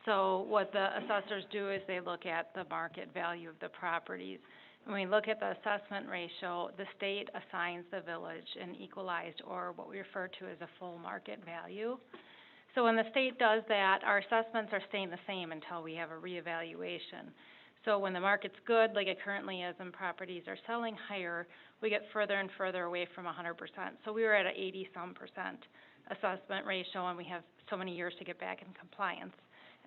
So what the assessors do is they look at the market value of the properties. When we look at the assessment ratio, the state assigns the village an equalized, or what we refer to as a full market value. So when the state does that, our assessments are staying the same until we have a reevaluation. So when the market's good, like it currently is, and properties are selling higher, we get further and further away from 100%. So we were at an 80-some% assessment ratio, and we have so many years to get back in compliance,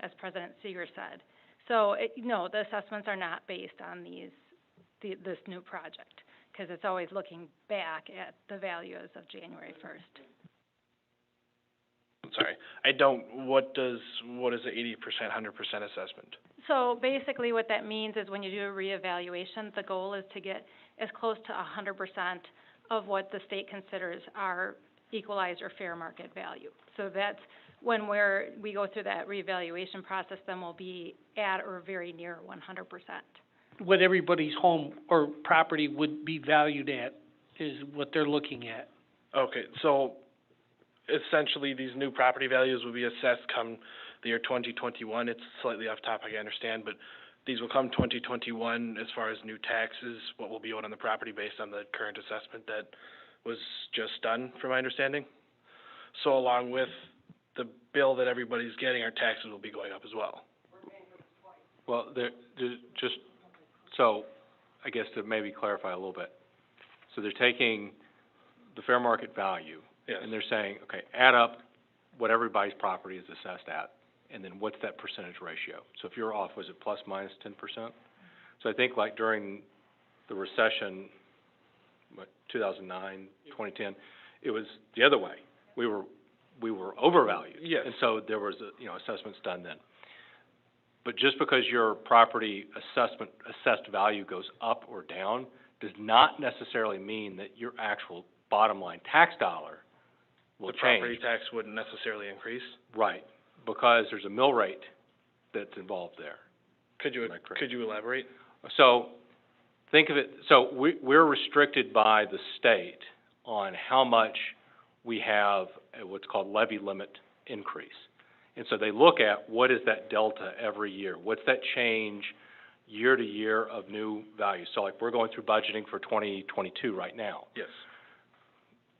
as President Seeger said. So, no, the assessments are not based on this new project, because it's always looking back at the values of January 1st. Sorry. what is the 80%, 100% assessment? So basically what that means is when you do a reevaluation, the goal is to get as close to 100% of what the state considers our equalized or fair market value. So that's when we go through that reevaluation process, then we'll be at or very near 100%. What everybody's home or property would be valued at is what they're looking at. Okay, so essentially these new property values will be assessed come the year 2021. It's slightly off topic, I understand, but these will come 2021 as far as new taxes, what will be owed on the property based on the current assessment that was just done, from my understanding. So along with the bill that everybody's getting, our taxes will be going up as well. Well, just, so, I guess to maybe clarify a little bit. So they're taking the fair market value, yes, and they're saying, okay, add up what everybody's property is assessed at, and then what's that percentage ratio? So if you're off, was it plus minus 10%? So I think like during the recession, 2009, 2010, it was the other way. We were overvalued. Yes. And so there was, assessments done then. But just because your property assessed value goes up or down does not necessarily mean that your actual bottom line tax dollar will change. The property tax wouldn't necessarily increase? Right, because there's a mill rate that's involved there. Could you elaborate? So think of it, so we're restricted by the state on how much we have what's called levy limit increase. And so they look at what is that delta every year? What's that change year to year of new value? So like we're going through budgeting for 2022 right now. Yes.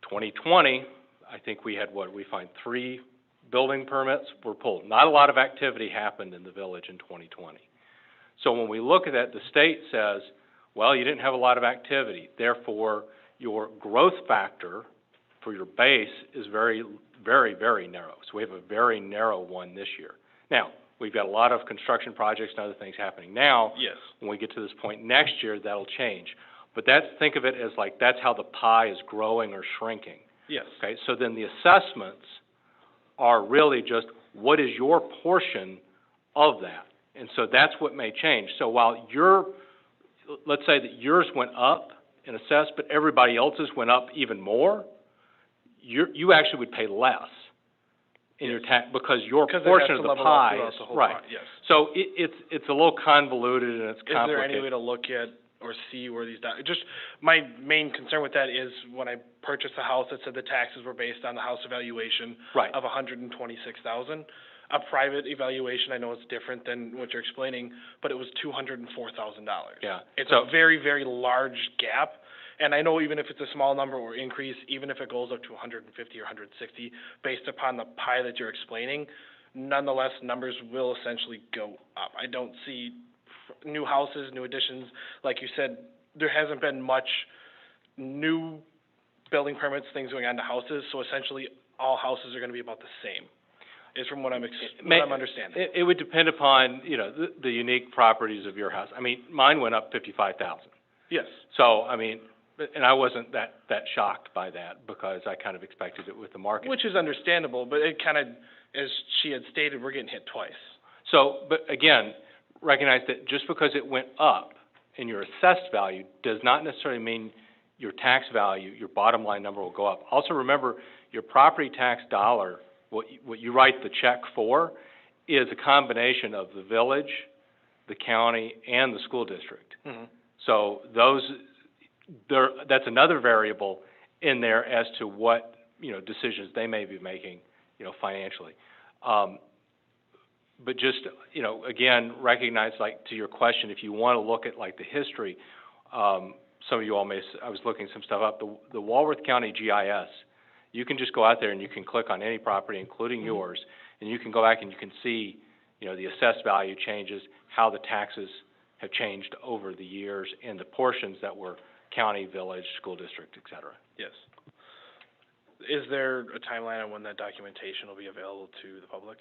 2020, I think we had we find 3 building permits were pulled. Not a lot of activity happened in the village in 2020. So when we look at that, the state says, well, you didn't have a lot of activity. Therefore, your growth factor for your base is very, very, very narrow. So we have a very narrow one this year. Now, we've got a lot of construction projects and other things happening now. Yes. When we get to this point next year, that'll change. But think of it as like that's how the pie is growing or shrinking. Yes. Okay, so then the assessments are really just what is your portion of that. And so that's what may change. So while let's say that yours went up in assess, but everybody else's went up even more, you actually would pay less in your tax because your portion of the pie is right. Yes. So it's a little convoluted and it's complicated. Is there any way to look at or see where these just my main concern with that is when I purchased a house, it said the taxes were based on the house evaluation of $126,000. A private evaluation, I know it's different than what you're explaining, but it was $204,000. Yeah. It's a very, very large gap. And I know even if it's a small number or increase, even if it goes up to 150 or 160, based upon the pie that you're explaining, nonetheless, numbers will essentially go up. I don't see new houses, new additions. Like you said, there hasn't been much new building permits, things going on to houses, so essentially all houses are going to be about the same, is from what I'm understanding. It would depend upon, the unique properties of your house. I mean, mine went up $55,000. Yes. So, I mean, and I wasn't that shocked by that because I kind of expected it with the market. Which is understandable, but it kind of, as she had stated, we're getting hit twice. So, but again, recognize that just because it went up in your assessed value does not necessarily mean your tax value, your bottom line number will go up. Also remember, your property tax dollar, what you write the check for, is a combination of the village, the county, and the school district. Mm-hmm. So that's another variable in there as to what, decisions they may be making, financially. But just, again, recognize, like, to your question, if you want to look at, like, the history, some of you all I was looking some stuff up, the Walworth County GIS, you can just go out there and you can click on any property, including yours, and you can go back and you can see, the assessed value changes, how the taxes have changed over the years, and the portions that were county, village, school district, et cetera. Yes. Is there a timeline on when that documentation will be available to the public?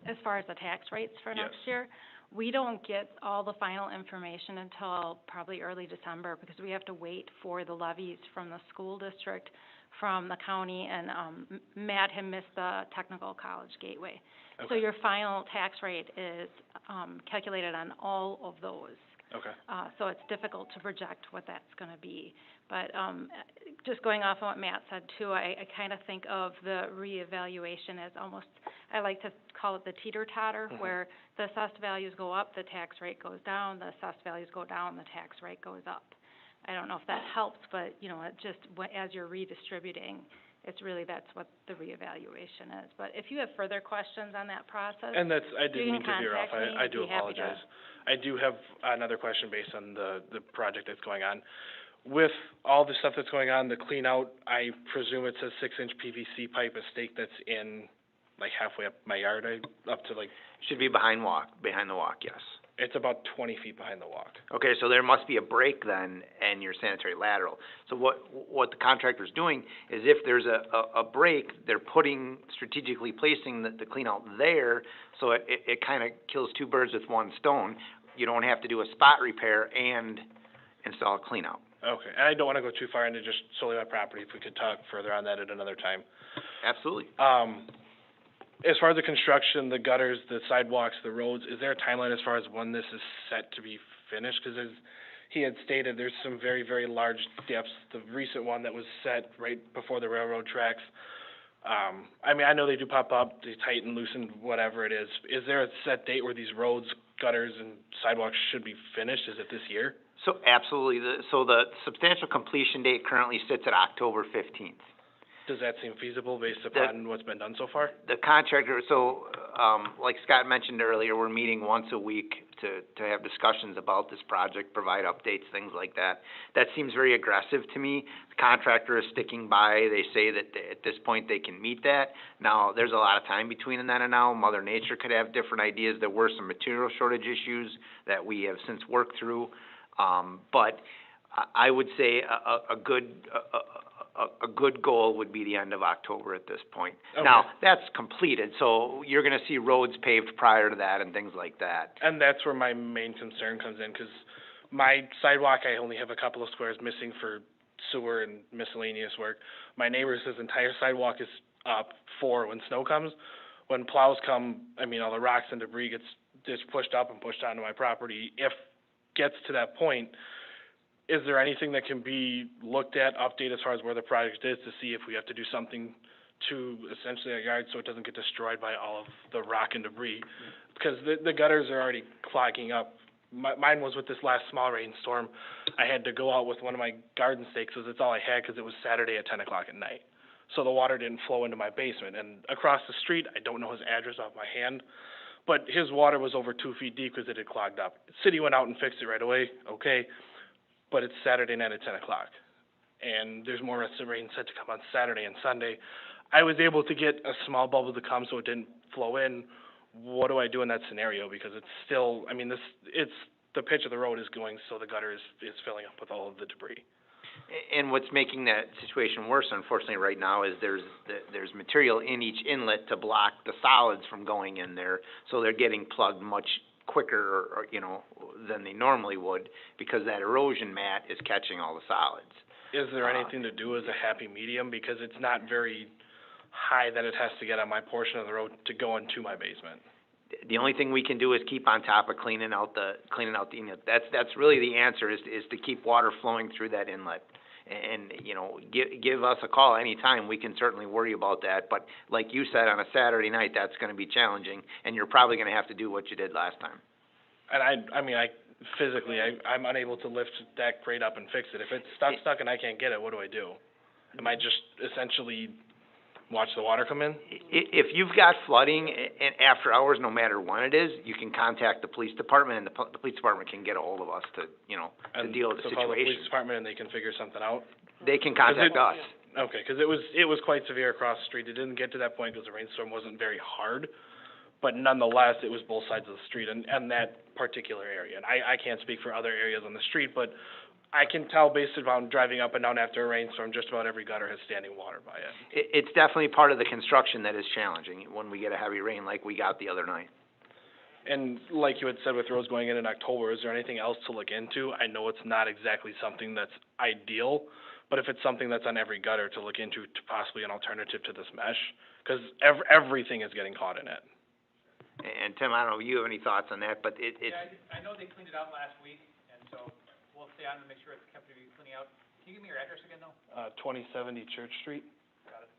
as far as the tax rates for Yes. next year, we don't get all the final information until probably early December, because we have to wait for the levies from the school district, from the county, and, Matt had missed the technical college gateway. So Okay. your final tax rate is, calculated on all of those. Okay. So it's difficult to project what that's gonna be. But, just going off of what Matt said too, I kind of think of the reevaluation as almost, I like to call it the teeter-totter, where the assessed values go up, the tax rate goes down, the assessed values go down, the tax rate goes up. I don't know if that helps, but, you know, it just, as you're redistributing, it's really, that's what the reevaluation is. But if you have further questions on that process, And that's, I you didn't can mean to veer off, contact me. I I'd do be happy to- apologize. I do have another question based on the project that's going on. With all the stuff that's going on, the clean out, I presume it's a 6-inch PVC pipe, a stake that's in, like halfway up my yard, up to like, Should be behind the walk, yes. it's about 20 feet behind the walk. Okay, so there must be a break then in your sanitary lateral. So what the contractor's doing is, if there's a break, they're strategically placing the clean out there, so it kind of kills two birds with one stone. You don't have to do a spot repair and install a clean out. Okay, and I don't wanna go too far into just solely my property, if we could talk further on that at another time. Absolutely. As far as the construction, the gutters, the sidewalks, the roads, is there a timeline as far as when this is set to be finished? Because as he had stated, there's some very, very large depths. The recent one that was set right before the railroad tracks, I mean, I know they do pop up, they tighten, loosen, whatever it is. Is there a set date where these roads, gutters, and sidewalks should be finished? Is it this year? So absolutely, so the substantial completion date currently sits at October 15th. Does that seem feasible based upon what's been done so far? The contractor, so, like Scott mentioned earlier, we're meeting once a week to have discussions about this project, provide updates, things like that. That seems very aggressive to me. The contractor is sticking by, they say that at this point they can meet that. Now, there's a lot of time between then and now. Mother Nature could have different ideas. There were some material shortage issues that we have since worked through. But I would say a good goal would be the end of October at this point. Okay. Now, that's completed, so you're gonna see roads paved prior to that and things like that. And that's where my main concern comes in, because my sidewalk, I only have a couple of squares missing for sewer and miscellaneous work. My neighbor's, his entire sidewalk is up for when snow comes. When plows come, I mean, all the rocks and debris gets just pushed up and pushed onto my property. If gets to that point, is there anything that can be looked at, updated as far as where the project is, to see if we have to do something to essentially a yard so it doesn't get destroyed by all of the rock and debris? Because the gutters are already clogging up. Mine was with this last small rainstorm. I had to go out with one of my garden stakes, because it's all I had, because it was Saturday at 10 o'clock at night. So the water didn't flow into my basement. And across the street, I don't know his address off my hand, but his water was over 2 feet deep because it had clogged up. City went out and fixed it right away, okay, but it's Saturday night at 10 o'clock. And there's more rain set to come on Saturday and Sunday. I was able to get a small bubble to come so it didn't flow in. What do I do in that scenario? Because it's still, I mean, it's, the pitch of the road is going, so the gutter is filling up with all of the debris. And what's making that situation worse, unfortunately, right now, is there's material in each inlet to block the solids from going in there, so they're getting plugged much quicker, or, you know, than they normally would, because that erosion mat is catching all the solids. Is there anything to do as a happy medium? Because it's not very high that it has to get on my portion of the road to go into my basement. The only thing we can do is keep on top of cleaning out the inlet. That's really the answer, is to keep water flowing through that inlet. And, you know, give us a call anytime. We can certainly worry about that. But like you said, on a Saturday night, that's gonna be challenging, and you're probably gonna have to do what you did last time. And I'm unable to lift that crate up and fix it. If it's stuck and I can't get it, what do I do? Am I just essentially watch the water come in? If you've got flooding and after hours, no matter when it is, you can contact the police department, and the police department can get a hold of us to, you know, to deal with the So call the police situation. department and they can figure something out? They can contact us. Okay, because it was quite severe across the street. It didn't get to that point because the rainstorm wasn't very hard, but nonetheless, it was both sides of the street and that particular area. And I can't speak for other areas on the street, but I can tell based upon driving up and down after a rainstorm, just about every gutter has standing water by it. It's definitely part of the construction that is challenging when we get a heavy rain like we got the other night. And like you had said with roads going in October, is there anything else to look into? I know it's not exactly something that's ideal, but if it's something that's on every gutter to look into to possibly an alternative to this mesh, because everything is getting caught in it. And Tim, I don't know, you have any thoughts on that, but it's... Yeah, I know they cleaned it out last week, and so we'll stay on to make sure it's kept cleaning out. Can you give me your address again, though? 2070 Church Street. Got it.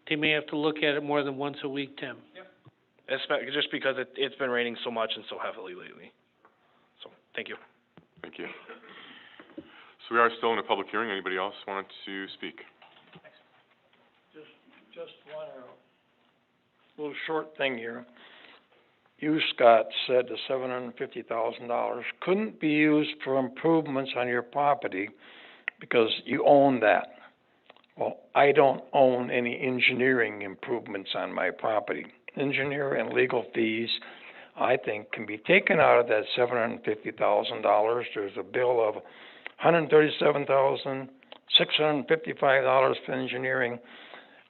They may have to look at it more than once a week, Tim. Yep. Just because it's been raining so much and so heavily lately. So, thank you. Thank you. So we are still in a public hearing. Anybody else want to speak? Just one little short thing here. You, Scott, said the $750,000 couldn't be used for improvements on your property because you own that. Well, I don't own any engineering improvements on my property. Engineer and legal fees, I think, can be taken out of that $750,000. There's a bill of $137,655 for engineering.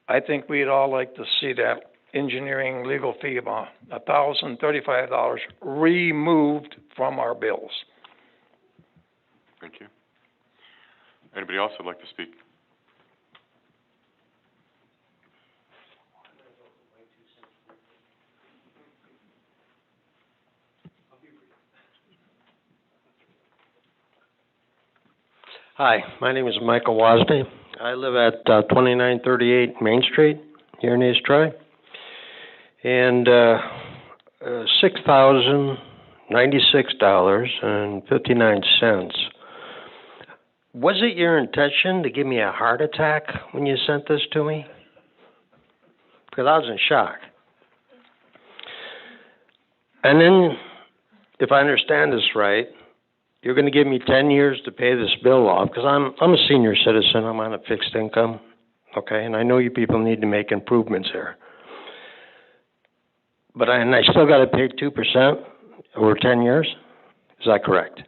I think we'd all like to see that engineering legal fee of $1,035 removed from our bills. Thank you. Anybody else would like to speak? Hi, my name is Michael Wozni. I live at 2938 Main Street here in East Troy. And $6,096.59. Was it your intention to give me a heart attack when you sent this to me? Because I was in shock. And then, if I understand this right, you're going to give me 10 years to pay this bill off, because I'm a senior citizen, I'm on a fixed income, okay, and I know you people need to make improvements here. But I still got to pay 2% over 10 years? Is that correct?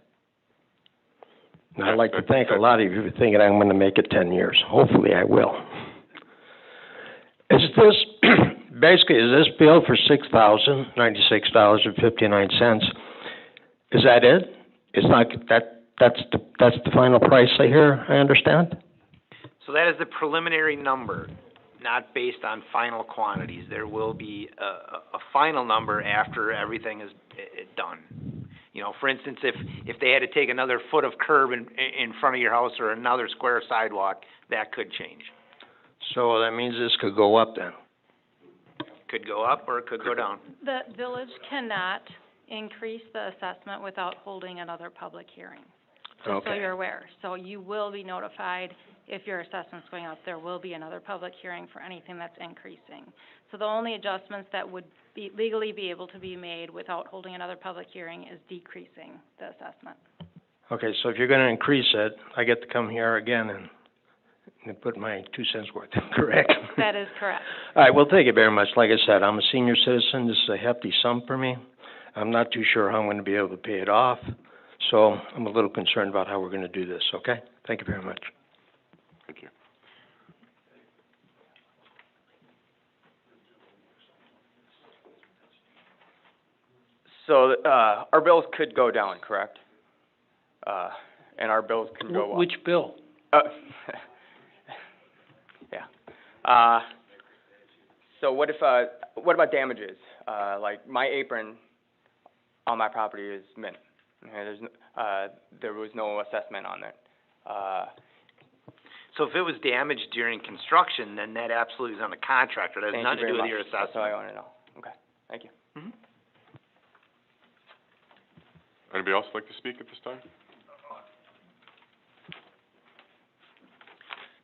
And I'd like to thank a lot of you for thinking I'm going to make it 10 years. Hopefully I will. Is this, basically, is this bill for $6,096.59? Is that it? It's not, that's the final price I hear, I understand? So that is the preliminary number, not based on final quantities. There will be a final number after everything is done. You know, for instance, if they had to take another foot of curb in front of your house or another square sidewalk, that could change. So that means this could go up then? Could go up or it could go down. The village cannot increase the assessment without holding another public hearing, just so you're aware. So you will be notified if your assessment's going up. There will be another public hearing for anything that's increasing. So the only adjustments that would be legally be able to be made without holding another public hearing is decreasing the assessment. Okay, so if you're going to increase it, I get to come here again and put my 2 cents worth, correct? That is correct. All right, well, thank you very much. Like I said, I'm a senior citizen. This is a hefty sum for me. I'm not too sure how I'm going to be able to pay it off, so I'm a little concerned about how we're going to do this, okay? Thank you very much. Thank you. So, our bills could go down, correct? And our bills can go up. Which bill? Yeah. So what about damages? Like my apron on my property is mint. Okay, there was no assessment on it. So if it was damaged during construction, then that absolutely is on the contractor. That has nothing to do with your assessment. That's all I want to know. Okay, thank you. Mm-hmm. Anybody else like to speak at this time?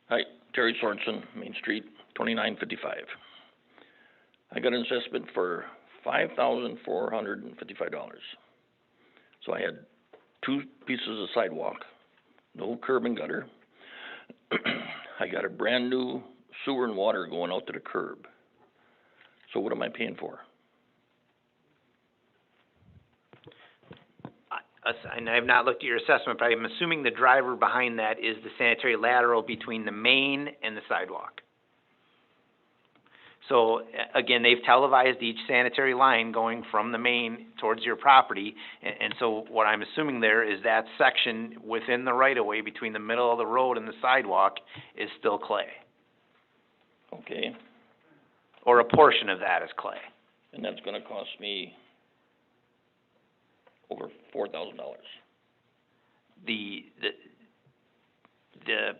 Hi, Terry Sorensen, Main Street, 2955. I got an assessment for $5,455. So I had 2 pieces of sidewalk, no curb and gutter. I got a brand new sewer and water going out to the curb. So what am I paying for? and I have not looked at your assessment, but I'm assuming the driver behind that is the sanitary lateral between the main and the sidewalk. So, again, they've televised each sanitary line going from the main towards your property, and so what I'm assuming there is that section within the right-of-way between the middle of the road and the sidewalk is still clay, Okay, or a portion of that is clay. and that's gonna cost me over $4,000. The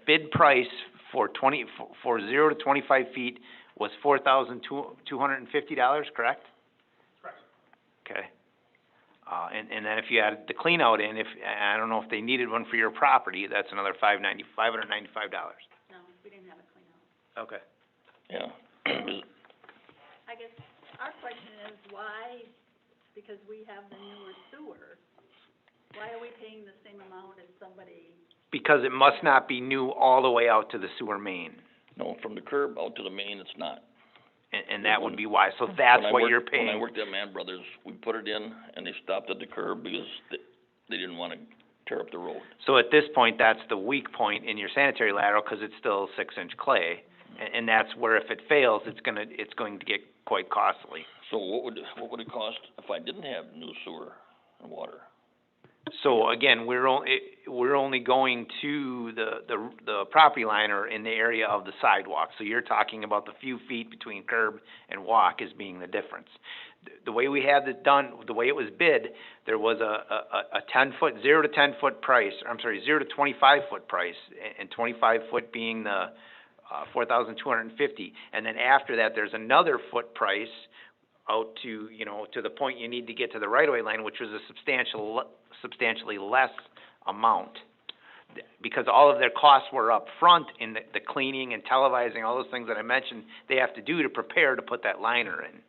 bid price for 0 to 25 feet was $4,250, correct? Correct. Okay. And then if you add the clean out in, I don't know if they needed one for your property, that's another $595. No, we didn't have a clean out. Okay. Yeah. I guess our question is why, because we have the newer sewer, why are we paying the same amount as somebody? Because it must not be new all the way out to the sewer main, No, from the curb out to the main, it's not. and that would be why, so that's what you're paying. When I worked at Mann Brothers, we put it in, and they stopped at the curb because they didn't wanna tear up the road. So at this point, that's the weak point in your sanitary lateral, because it's still 6-inch clay, and that's where if it fails, it's going to get quite costly. So what would it cost if I didn't have new sewer and water? So again, we're only going to the property line or in the area of the sidewalk, so you're talking about the few feet between curb and walk as being the difference. The way we had it done, the way it was bid, there was a 10-foot, 0 to 10-foot price, 0 to 25-foot price, and 25-foot being the $4,250, and then after that, there's another foot price out to, to the point you need to get to the right-of-way line, which was a substantially less amount. Because all of their costs were up front in the cleaning and televising, all those things that I mentioned, they have to do to prepare to put that liner in.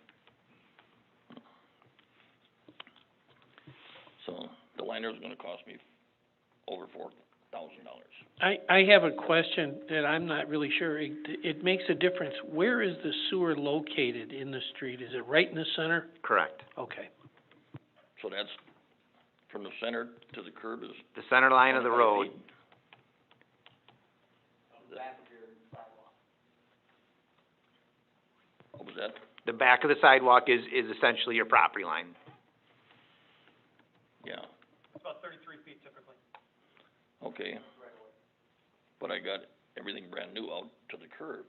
So the liner is gonna cost me over $4,000. I have a question that I'm not really sure. It makes a difference. Where is the sewer located in the street? Is it right in the center? Correct. Okay. So that's from the center to the curb is? The center line of the road. What was that? The back of the sidewalk is essentially your property line. Yeah, It's about 33 feet typically. okay. But I got everything brand new out to the curb.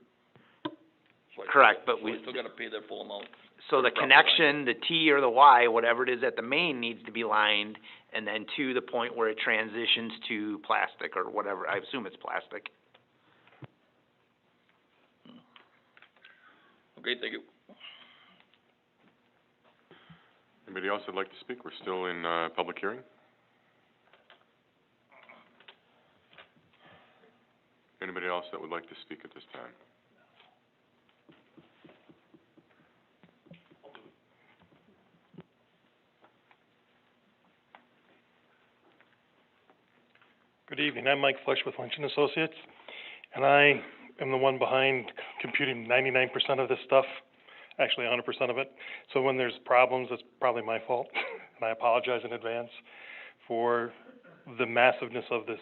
Correct, but So I still gotta pay that full amount. So the connection, the T or the Y, whatever it is at the main needs to be lined, and then to the point where it transitions to plastic or whatever, I assume it's plastic. Okay, thank you. Anybody else that'd like to speak? We're still in, public hearing. Anybody else that would like to speak at this time? Good evening, I'm Mike Flesh with Lynch and Associates, and I am the one behind computing 99% of this stuff, actually 100% of it. So when there's problems, it's probably my fault, and I apologize in advance for the massiveness of this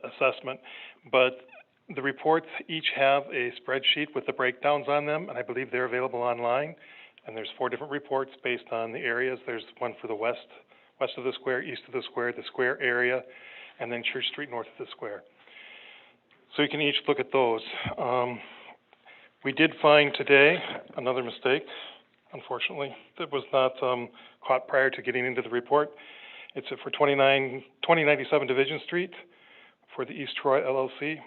assessment. But the reports each have a spreadsheet with the breakdowns on them, and I believe they're available online. And there's 4 different reports based on the areas. There's one for the west of the square, east of the square area, and then Church Street north of the square. So you can each look at those. We did find today another mistake, unfortunately, that was not caught prior to getting into the report. It's for 2097 Division Street for the East Troy LLC.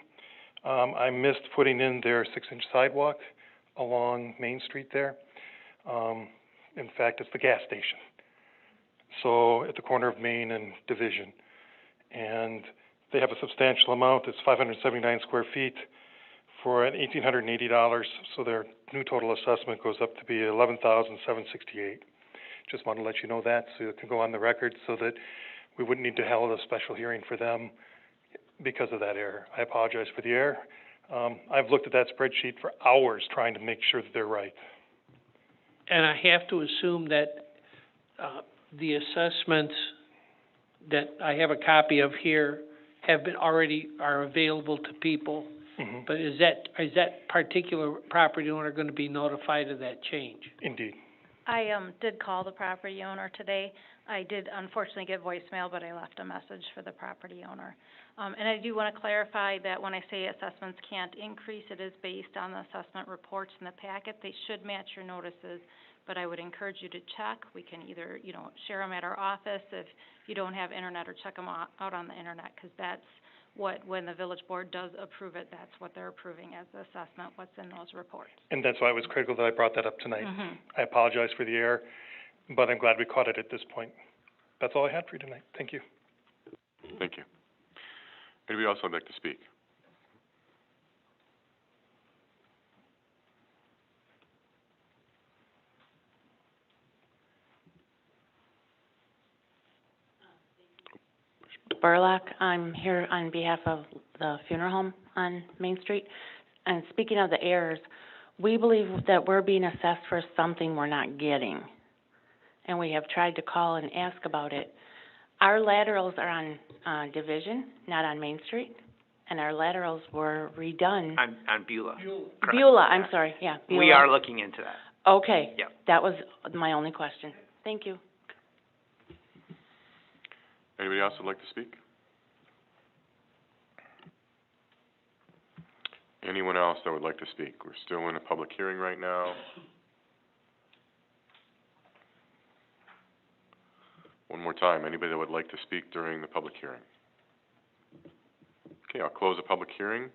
I missed putting in their 6-inch sidewalk along Main Street there. In fact, it's the gas station. So at the corner of Main and Division. And they have a substantial amount, it's 579 square feet for an $1,880, so their new total assessment goes up to be $11,768. Just want to let you know that so it can go on the record so that we wouldn't need to hold a special hearing for them because of that error. I apologize for the error. I've looked at that spreadsheet for hours trying to make sure that they're right. And I have to assume that the assessment that I have a copy of here have been are available to people. Mhm. But is that particular property owner gonna be notified of that change? Indeed. I, did call the property owner today. I did unfortunately get voicemail, but I left a message for the property owner. And I do wanna clarify that when I say assessments can't increase, it is based on the assessment reports in the packet. They should match your notices, but I would encourage you to check. We can either, share them at our office if you don't have internet, or check them out on the internet, 'cause that's when the village board does approve it, that's what they're approving as the assessment, what's in those reports. And that's why it was critical that I brought that up tonight. Mhm. I apologize for the error, but I'm glad we caught it at this point. That's all I had for you tonight. Thank you. Thank you. Anybody else would like to speak? Burlock. I'm here on behalf of the funeral home on Main Street. And speaking of the errors, we believe that we're being assessed for something we're not getting. And we have tried to call and ask about it. Our laterals are on Division, not on Main Street. And our laterals were redone. On Beulah. Correct. Beulah, I'm sorry, yeah, Beulah. We are looking into that. Okay. Yep. That was my only question. Thank you. Anybody else would like to speak? Anyone else that would like to speak? We're still in a public hearing right now. One more time, anybody that would like to speak during the public hearing? Okay, I'll close the public hearing.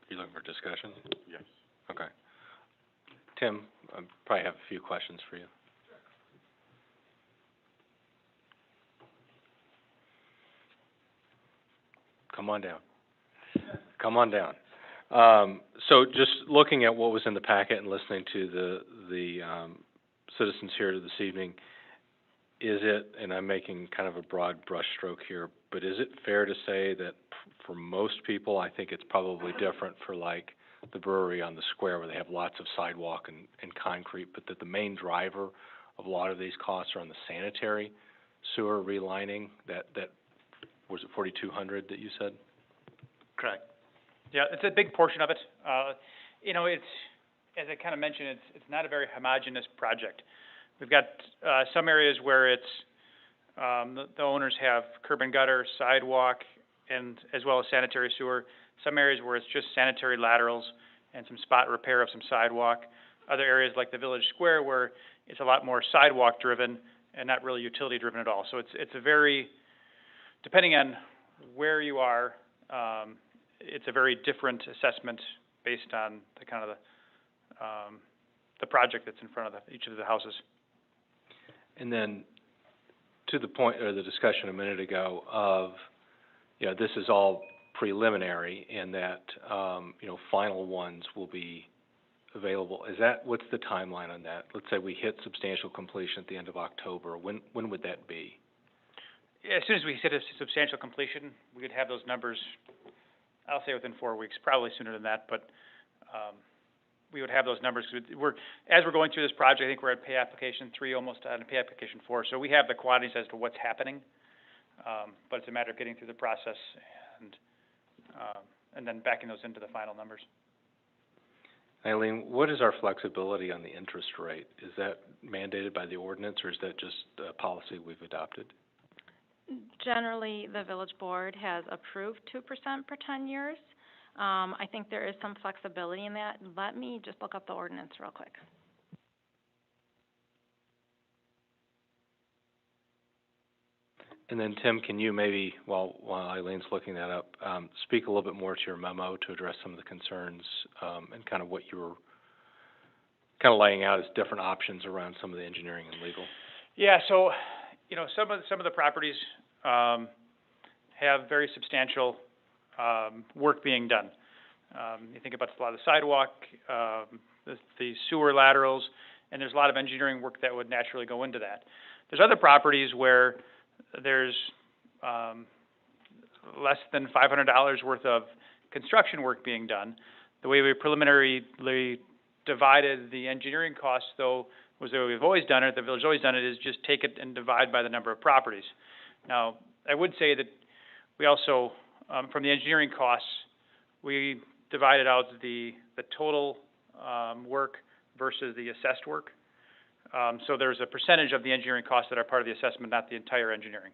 You looking for discussion? Yes. Okay. Tim, I probably have a few questions for you. Come on down. Come on down. So just looking at what was in the packet and listening to the citizens here this evening, is it, and I'm making kind of a broad brush stroke here, but is it fair to say that for most people, I think it's probably different for like the brewery on the square where they have lots of sidewalk and concrete, but that the main driver of a lot of these costs are on the sanitary sewer relining, that was it 4,200 that you said? Correct. Yeah, it's a big portion of it. It's, as I kind of mentioned, it's not a very homogeneous project. We've got some areas where it's the owners have curb and gutter, sidewalk, and as well as sanitary sewer. Some areas where it's just sanitary laterals and some spot repair of some sidewalk. Other areas like the village square where it's a lot more sidewalk driven and not really utility driven at all. So it's a very, depending on where you are, it's a very different assessment based on the kind of the project that's in front of each of the houses. And then to the point, or the discussion a minute ago of, this is all preliminary and that, final ones will be available. What's the timeline on that? Let's say we hit substantial completion at the end of October. When would that be? Yeah, as soon as we hit a substantial completion, we could have those numbers, I'll say within 4 weeks, probably sooner than that, but, we would have those numbers. As we're going through this project, I think we're at pay application 3, almost on pay application 4. So we have the quantities as to what's happening, but it's a matter of getting through the process and then backing those into the final numbers. Eileen, what is our flexibility on the interest rate? Is that mandated by the ordinance, or is that just a policy we've adopted? Generally, the village board has approved 2% for 10 years. I think there is some flexibility in that. Let me just look up the ordinance real quick. And then, Tim, can you maybe, while Eileen's looking that up, speak a little bit more to your memo to address some of the concerns and kind of what you were kind of laying out as different options around some of the engineering and legal? Yeah, so, some of the properties have very substantial work being done. You think about a lot of the sidewalk, the sewer laterals, and there's a lot of engineering work that would naturally go into that. There's other properties where there's less than $500 worth of construction work being done. The way we preliminarily divided the engineering costs, though, was the way we've always done it, the village always done it, is just take it and divide by the number of properties. Now, I would say that we also, from the engineering costs, we divided out the total work versus the assessed work. So there's a percentage of the engineering costs that are part of the assessment, not the entire engineering.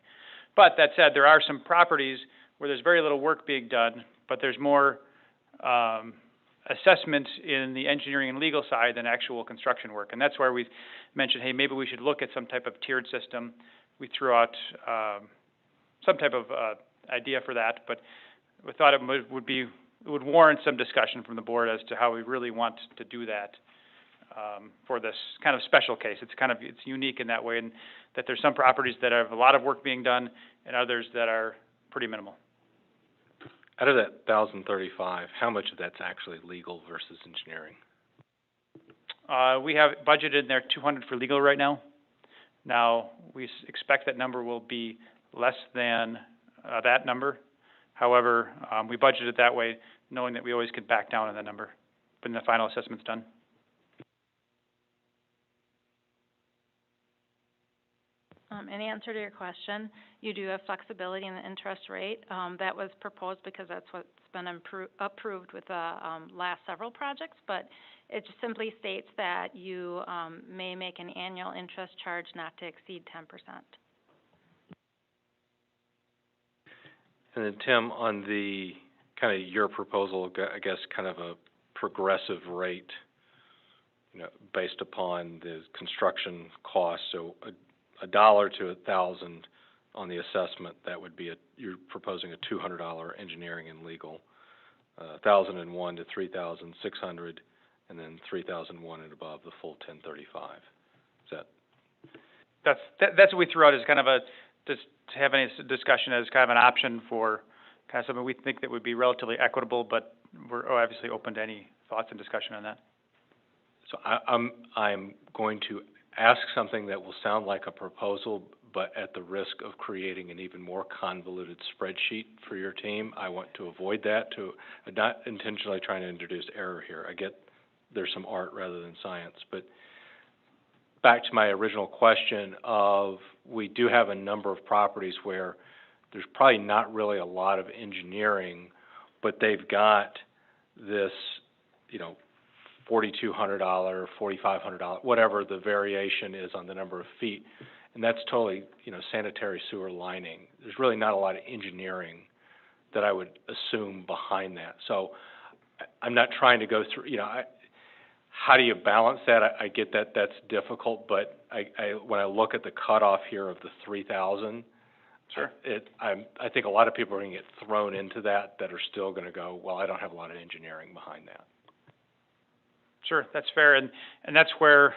But that said, there are some properties where there's very little work being done, but there's more assessment in the engineering and legal side than actual construction work. And that's where we mentioned, hey, maybe we should look at some type of tiered system. We threw out some type of idea for that, but we thought it would warrant some discussion from the board as to how we really want to do that for this kind of special case. It's unique in that way, and that there's some properties that have a lot of work being done and others that are pretty minimal. Out of that 1,035, how much of that's actually legal versus engineering? We have budgeted in there 200 for legal right now. Now, we expect that number will be less than that number. However, we budgeted that way, knowing that we always could back down on that number when the final assessment's done. In answer to your question, you do have flexibility in the interest rate. That was proposed because that's what's been approved with the last several projects, but it just simply states that you may make an annual interest charge not to exceed 10%. And then Tim, on the kind of your proposal, I guess kind of a progressive rate, based upon the construction cost, so $1 to $1,000 on the assessment, that would be you're proposing a $200 engineering and legal, 1,001 to 3,600, and then 3,001 and above, the full 1035. Is that? That's what we threw out as kind of just to have any discussion as kind of an option for kind of something we think that would be relatively equitable, but we're obviously open to any thoughts and discussion on that. So I'm going to ask something that will sound like a proposal, but at the risk of creating an even more convoluted spreadsheet for your team. I want to avoid that, not intentionally trying to introduce error here. I get there's some art rather than science, but back to my original question of, we do have a number of properties where there's probably not really a lot of engineering, but they've got this, $4,200, $4,500, whatever the variation is on the number of feet, and that's totally, sanitary sewer lining. There's really not a lot of engineering that I would assume behind that. So I'm not trying to go through, how do you balance that? I get that that's difficult, but when I look at the cutoff here of the 3,000, sure, I think a lot of people are going to get thrown into that are still going to go, well, I don't have a lot of engineering behind that. Sure, that's fair, and that's where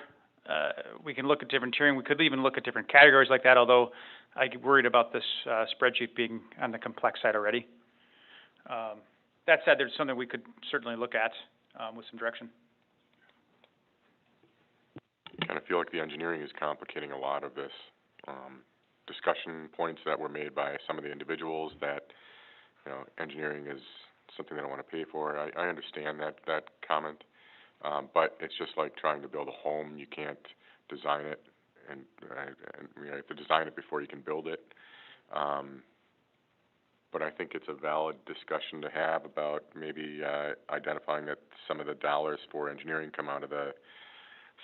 we can look at different tiering. We could even look at different categories like that, although I get worried about this spreadsheet being on the complex side already. That said, there's something we could certainly look at with some direction. I kind of feel like the engineering is complicating a lot of this. Discussion points that were made by some of the individuals that, engineering is something they don't want to pay for. I understand that comment. But it's just like trying to build a home. You can't design it, and you have to design it before you can build it. But I think it's a valid discussion to have about maybe identifying that some of the dollars for engineering come out of the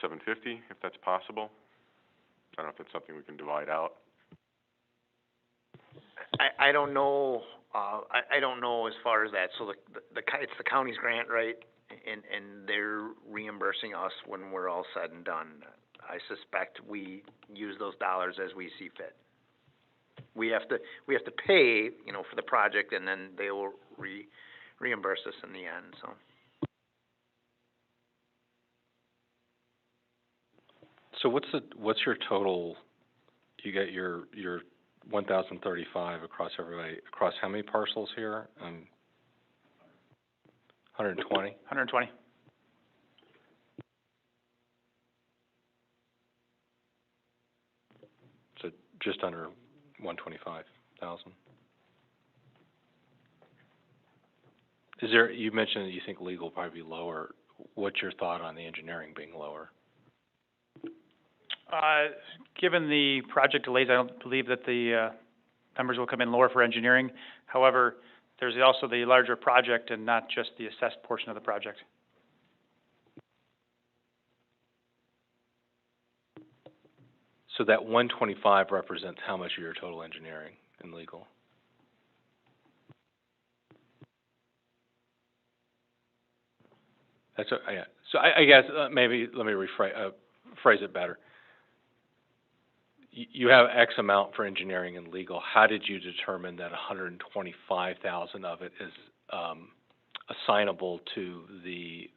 750, if that's possible. I don't know if it's something we can divide out. I don't know. I don't know as far as that. So it's the county's grant, right? And they're reimbursing us when we're all said and done. I suspect we use those dollars as we see fit. We have to pay, for the project, and then they will reimburse us in the end. So what's your total? You get your 1,035 across everybody. Across how many parcels here? 120? 120. So just under 125,000. Is there, you mentioned that you think legal will probably be lower. What's your thought on the engineering being lower? Given the project delays, I don't believe that the, numbers will come in lower for engineering. However, there's also the larger project and not just the assessed portion of the project. So that 125 represents how much of your total engineering and legal? That's yeah. So I guess maybe let me phrase it better. You have X amount for engineering and legal. How did you determine that 125,000 of it is assignable to the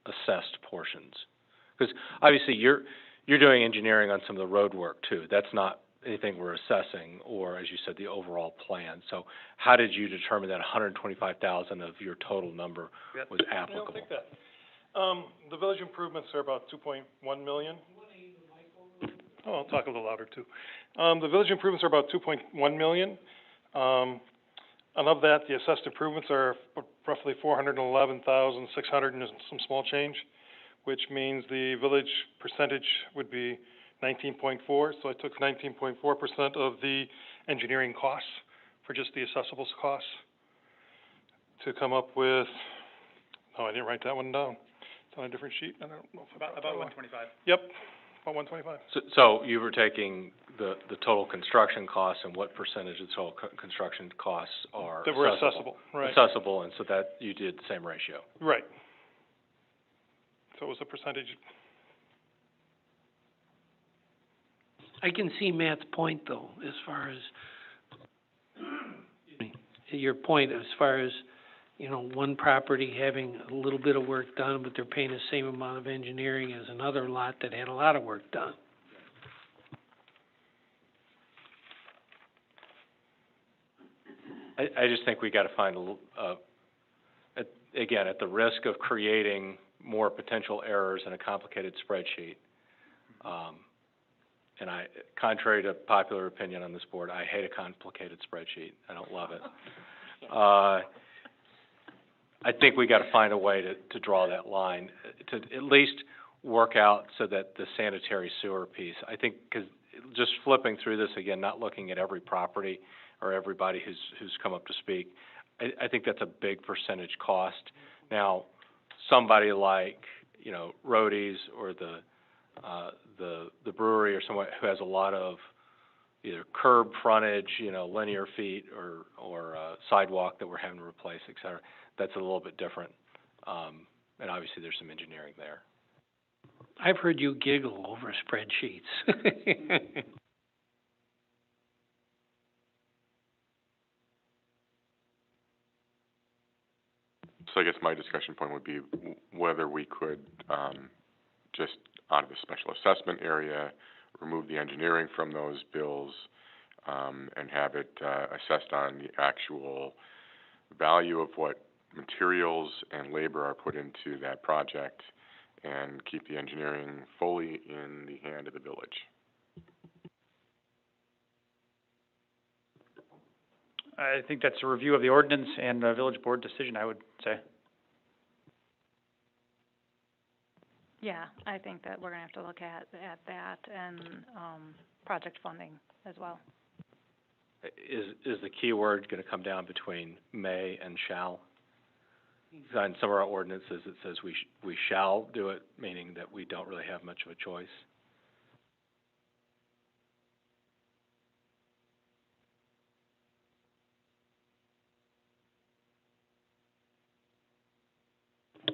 assessed portions? Because obviously you're doing engineering on some of the road work too. That's not anything we're assessing, or as you said, the overall plan. So how did you determine that 125,000 of your total number was applicable? I'll take that. The village improvements are about 2.1 million. Oh, I'll talk a little louder too. The village improvements are about 2.1 million. And of that, the assessed improvements are roughly 411,600 and some small change, which means the village percentage would be 19.4. So I took 19.4% of the engineering costs for just the assessables costs to come up with, oh, I didn't write that one down. It's on a different sheet. I don't know if about 125. Yep, about 125. So you were taking the total construction costs, and what percentage of the total construction costs are that were accessible, right? Accessible, and so that you did the same ratio. Right. So it was a percentage. I can see Matt's point though, as far as, your point as far as, you know, one property having a little bit of work done, but they're paying the same amount of engineering as another lot that had a lot of work done. I just think we got to find again, at the risk of creating more potential errors in a complicated spreadsheet. And contrary to popular opinion on this board, I hate a complicated spreadsheet. I don't love it. I think we got to find a way to draw that line, to at least work out so that the sanitary sewer piece, I think, because just flipping through this again, not looking at every property or everybody who's come up to speak, I think that's a big percentage cost. Now, somebody like, you know, Roadies or the brewery or someone who has a lot of either curb frontage, you know, linear feet or sidewalk that we're having to replace, et cetera, that's a little bit different. And obviously there's some engineering there. I've heard you giggle over spreadsheets. So I guess my discussion point would be whether we could, just out of the special assessment area, remove the engineering from those bills, and have it, assessed on the actual value of what materials and labor are put into that project, and keep the engineering fully in the hand of the village. I think that's a review of the ordinance and the village board decision, I would say. Yeah, I think that we're gonna have to look at that and, project funding as well. Is the key word going to come down between may and shall? In some of our ordinances, it says we shall do it, meaning that we don't really have much of a choice.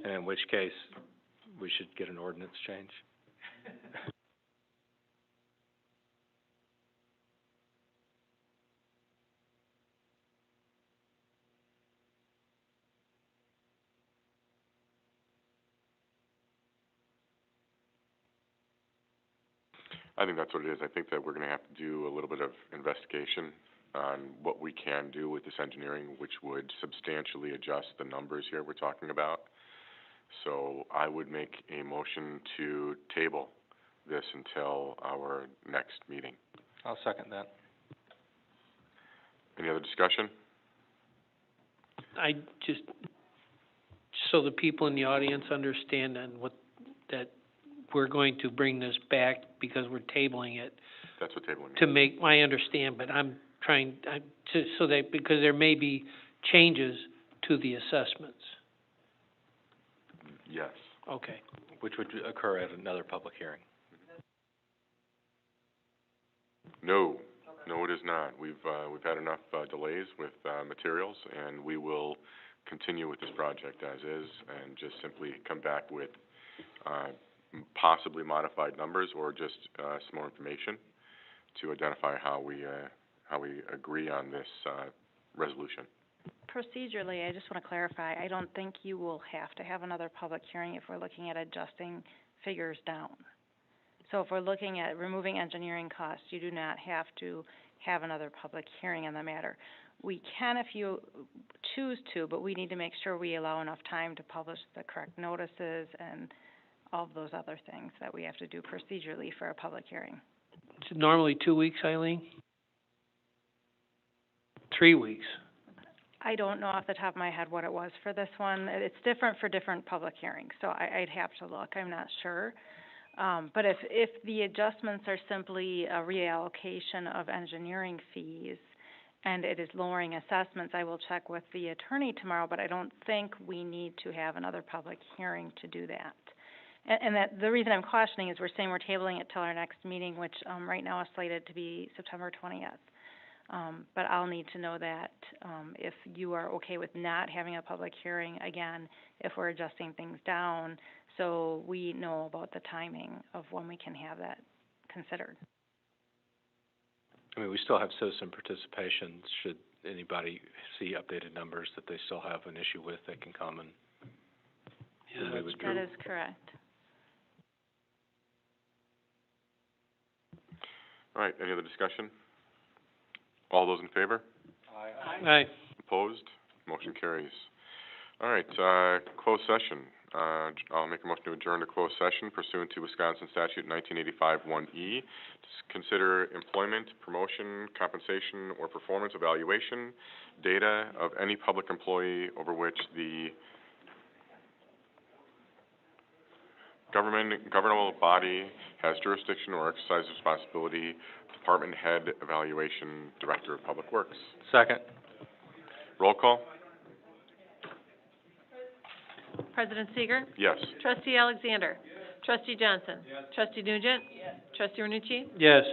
And in which case, we should get an ordinance change. I think that's what it is. I think that we're going to have to do a little bit of investigation on what we can do with this engineering, which would substantially adjust the numbers here we're talking about. So I would make a motion to table this until our next meeting. I'll second that. Any other discussion? I just, so the people in the audience understand and that we're going to bring this back because we're tabling it That's what tabling to means. make, I understand, but so that, because there may be changes to the assessments. Yes. Okay. Which would occur at another public hearing. No, it is not. We've had enough, delays with, materials, and we will continue with this project as is, and just simply come back with, possibly modified numbers, or just, some more information to identify how we agree on this, resolution. Procedurally, I just want to clarify, I don't think you will have to have another public hearing if we're looking at adjusting figures down. So if we're looking at removing engineering costs, you do not have to have another public hearing on the matter. We can if you choose to, but we need to make sure we allow enough time to publish the correct notices and all of those other things that we have to do procedurally for a public hearing. It's normally 2 weeks, Eileen? 3 weeks. I don't know off the top of my head what it was for this one. It's different for different public hearings, so I'd have to look. I'm not sure. But if the adjustments are simply a reallocation of engineering fees and it is lowering assessments, I will check with the attorney tomorrow, but I don't think we need to have another public hearing to do that. And that, the reason I'm cautioning is we're saying we're tabling it till our next meeting, which, right now is slated to be September 20th. But I'll need to know that, if you are okay with not having a public hearing again, if we're adjusting things down, so we know about the timing of when we can have that considered. I mean, we still have citizen participation. Should anybody see updated numbers that they still have an issue with, they can come and we would That is correct. All right, any other discussion? All those in favor? Aye. Opposed? Motion carries. All right, closed session. I'll make a motion to adjourn to closed session pursuant to Wisconsin Statute 1985 1E. To consider employment, promotion, compensation, or performance evaluation data of any public employee over which the governmental body has jurisdiction or exercise responsibility, department head evaluation, director of public works. Second. Roll call? President Seeger? Yes. Trustee Alexander? Trustee Johnson? Trustee Nugent? Trustee Renucci? Yes.